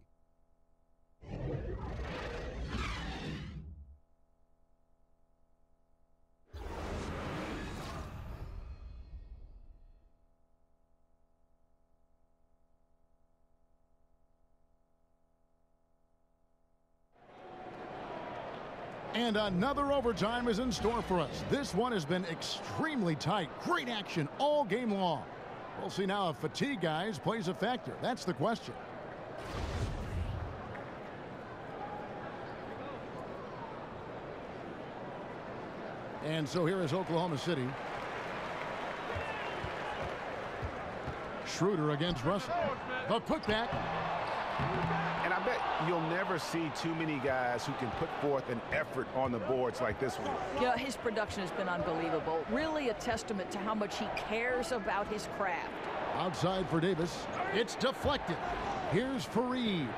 And another overtime is in store for us. This one has been extremely tight. Great action all game long. We'll see now if fatigue, guys, plays a factor. That's the question. And so here is Oklahoma City. Schroeder against Russell. The putback. And I bet you'll never see too many guys who can put forth an effort on the boards like this one. Yeah, his production has been unbelievable. Really a testament to how much he cares about his craft. Outside for Davis. It's deflected. Here's Fareed.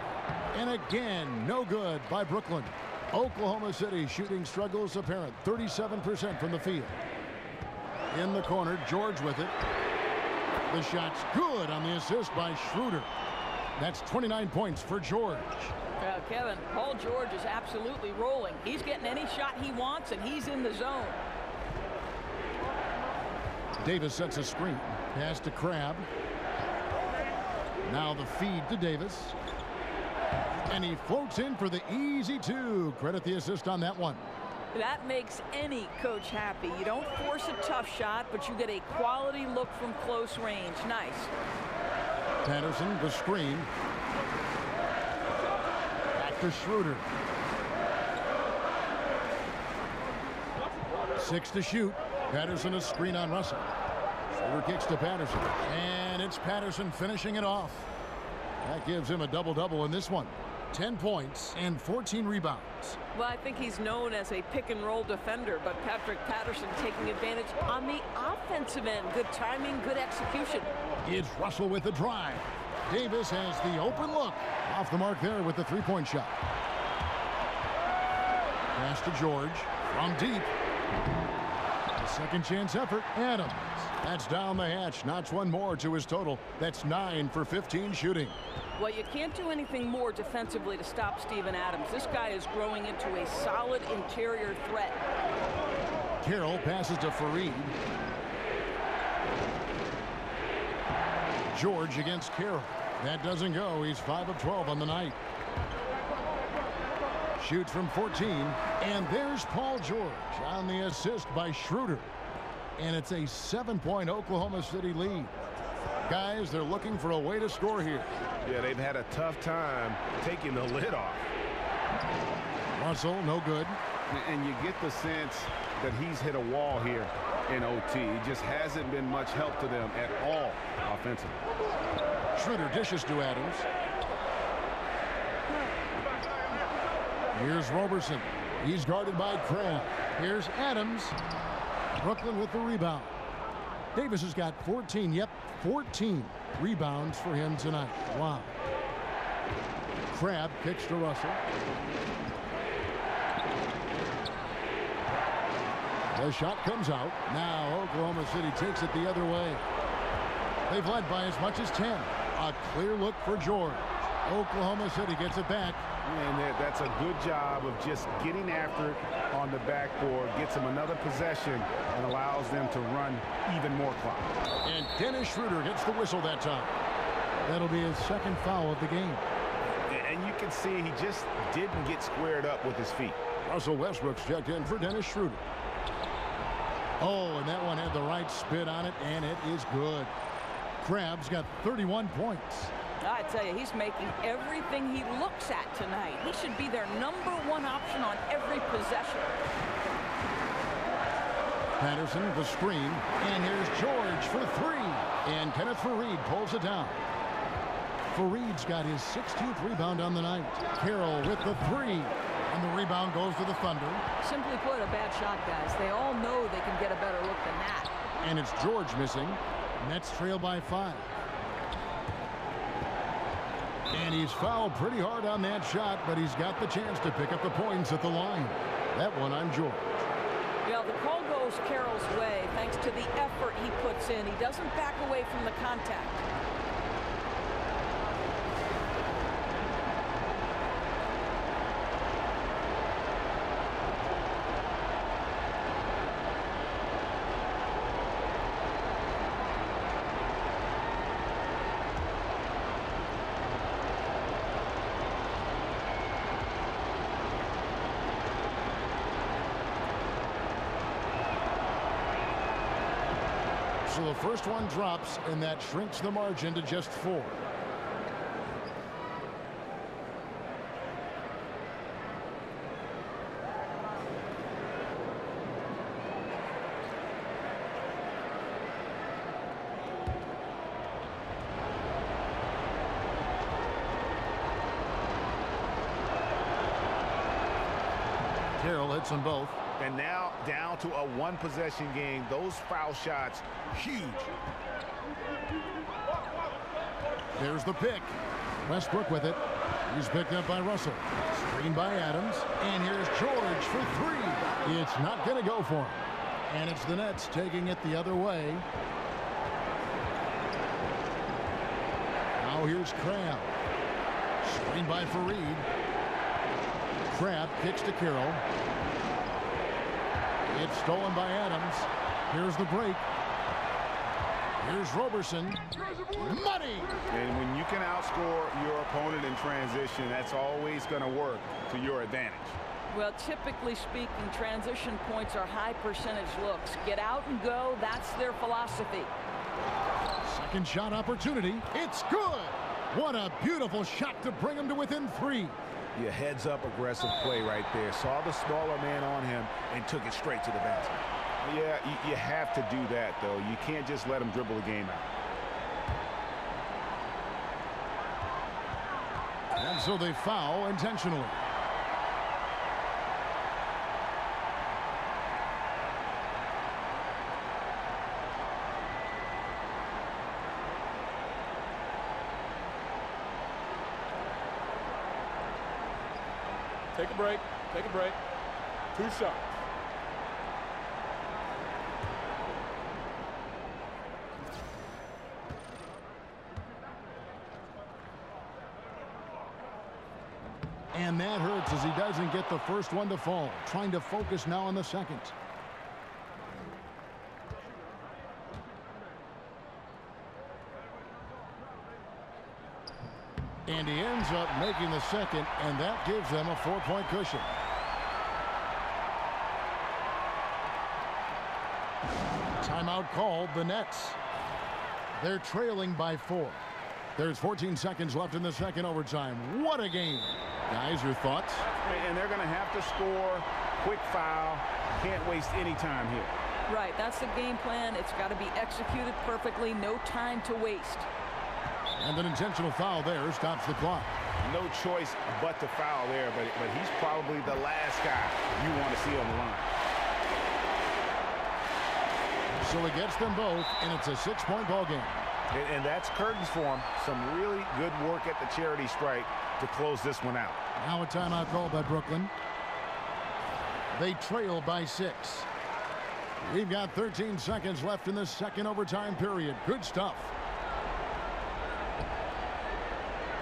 And again, no good by Brooklyn. Oklahoma City shooting struggles apparent. 37% from the field. In the corner, George with it. The shot's good on the assist by Schroeder. That's 29 points for George. Kevin, Paul George is absolutely rolling. He's getting any shot he wants, and he's in the zone. Davis sets a screen. Pass to Crabb. Now the feed to Davis. And he floats in for the easy 2. Credit the assist on that one. That makes any coach happy. You don't force a tough shot, but you get a quality look from close range. Nice. Patterson, the screen. Back to Schroeder. 6 to shoot. Patterson a screen on Russell. Schroeder kicks to Patterson. And it's Patterson finishing it off. That gives him a double-double in this one. 10 points and 14 rebounds. Well, I think he's known as a pick-and-roll defender, but Patrick Patterson taking advantage on the offensive end. Good timing, good execution. It's Russell with the drive. Davis has the open look. Off the mark there with the three-point shot. Pass to George from deep. A second chance effort. Adams. That's down the hatch. Notch one more to his total. That's 9 for 15 shooting. Well, you can't do anything more defensively to stop Steven Adams. This guy is growing into a solid interior threat. Carroll passes to Fareed. George against Carroll. That doesn't go. He's 5 of 12 on the night. Shoots from 14. And there's Paul George on the assist by Schroeder. And it's a 7-point Oklahoma City lead. Guys, they're looking for a way to score here. Yeah, they've had a tough time taking the lid off. Russell, no good. And you get the sense that he's hit a wall here in OT. He just hasn't been much help to them at all offensively. Schroeder dishes to Adams. Here's Roberson. He's guarded by Crabb. Here's Adams. Brooklyn with the rebound. Davis has got 14. Yep, 14 rebounds for him tonight. Wow. Crabb kicks to Russell. The shot comes out. Now Oklahoma City takes it the other way. They've led by as much as 10. A clear look for George. Oklahoma City gets it back. And that's a good job of just getting after it on the backboard, gets them another possession, and allows them to run even more clock. And Dennis Schroeder gets the whistle that time. That'll be his second foul of the game. And you can see he just didn't get squared up with his feet. Russell Westbrook's checked in for Dennis Schroeder. Oh, and that one had the right spin on it, and it is good. Crabb's got 31 points. I tell you, he's making everything he looks at tonight. He should be their #1 option on every possession. Patterson, the screen, and here's George for 3. And Kenneth Faried pulls it down. Faried's got his 16th rebound on the night. Carroll with the 3. And the rebound goes to the Thunder. Simply put, a bad shot, guys. They all know they can get a better look than that. And it's George missing. Nets trail by 5. And he's fouled pretty hard on that shot, but he's got the chance to pick up the points at the line. That one on George. Yeah, the call goes Carroll's way thanks to the effort he puts in. He doesn't back away from the contact. So the first one drops, and that shrinks the margin to just 4. Carroll hits them both. And now down to a 1-possession game. Those foul shots, huge. There's the pick. Westbrook with it. He's picked up by Russell. Screen by Adams. And here's George for 3. It's not going to go for him. And it's the Nets taking it the other way. Now here's Crabb. Screen by Faried. Crabb kicks to Carroll. It's stolen by Adams. Here's the break. Here's Roberson. Money! And when you can outscore your opponent in transition, that's always going to work to your advantage. Well, typically speaking, transition points are high percentage looks. Get out and go. That's their philosophy. Second shot opportunity. It's good. What a beautiful shot to bring him to within 3. Your heads-up aggressive play right there. Saw the smaller man on him and took it straight to the basket. Yeah, you have to do that, though. You can't just let him dribble the game out. And so they foul intentionally. Take a break. Take a break. 2 shots. And that hurts as he doesn't get the first one to fall. Trying to focus now on the second. And he ends up making the second, and that gives them a 4-point cushion. Timeout called, the Nets. They're trailing by 4. There's 14 seconds left in the second overtime. What a game. Guys, your thoughts? And they're going to have to score. Quick foul. Can't waste any time here. Right, that's the game plan. It's got to be executed perfectly. No time to waste. And an intentional foul there stops the clock. No choice but to foul there, but he's probably the last guy you want to see on the line. So he gets them both, and it's a 6-point ball game. And that's curtains for him. Some really good work at the charity strike to close this one out. Now a timeout called by Brooklyn. They trail by 6. We've got 13 seconds left in the second overtime period. Good stuff.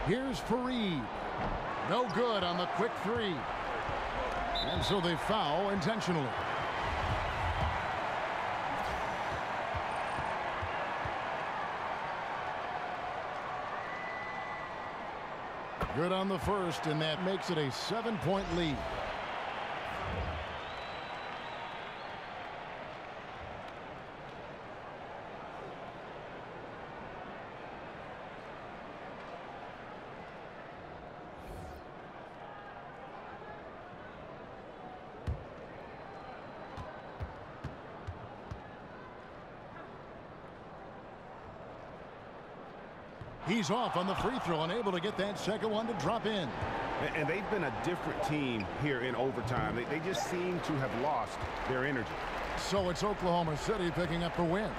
Here's Fareed. No good on the quick 3. And so they foul intentionally. Good on the first, and that makes it a 7-point lead. He's off on the free throw and able to get that second one to drop in. And they've been a different team here in overtime. They just seem to have lost their energy. So it's Oklahoma City picking up the win.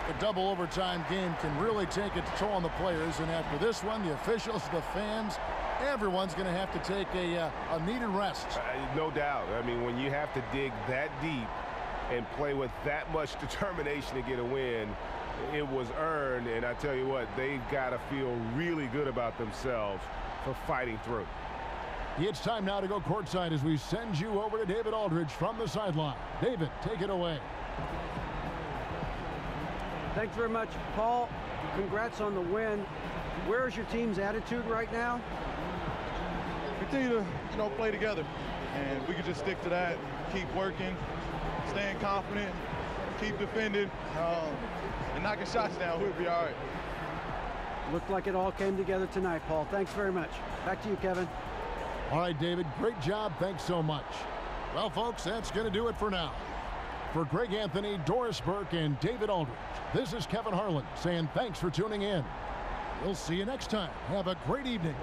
A double overtime game can really take its toll on the players, and after this one, the officials, the fans, everyone's going to have to take a needed rest. No doubt. I mean, when you have to dig that deep and play with that much determination to get a win, it was earned, and I tell you what, they've got to feel really good about themselves for fighting through. It's time now to go courtside as we send you over to David Aldridge from the sideline. David, take it away. Thanks very much, Paul. Congrats on the win. Where's your team's attitude right now? Continue to, play together, and we can just stick to that, keep working, staying confident, keep defending, and knocking shots down. We'll be all right. Looked like it all came together tonight, Paul. Thanks very much. Back to you, Kevin. All right, David, great job. Thanks so much. Well, folks, that's going to do it for now. For Greg Anthony, Doris Burke, and David Aldridge, this is Kevin Harlan saying thanks for tuning in. We'll see you next time. Have a great evening.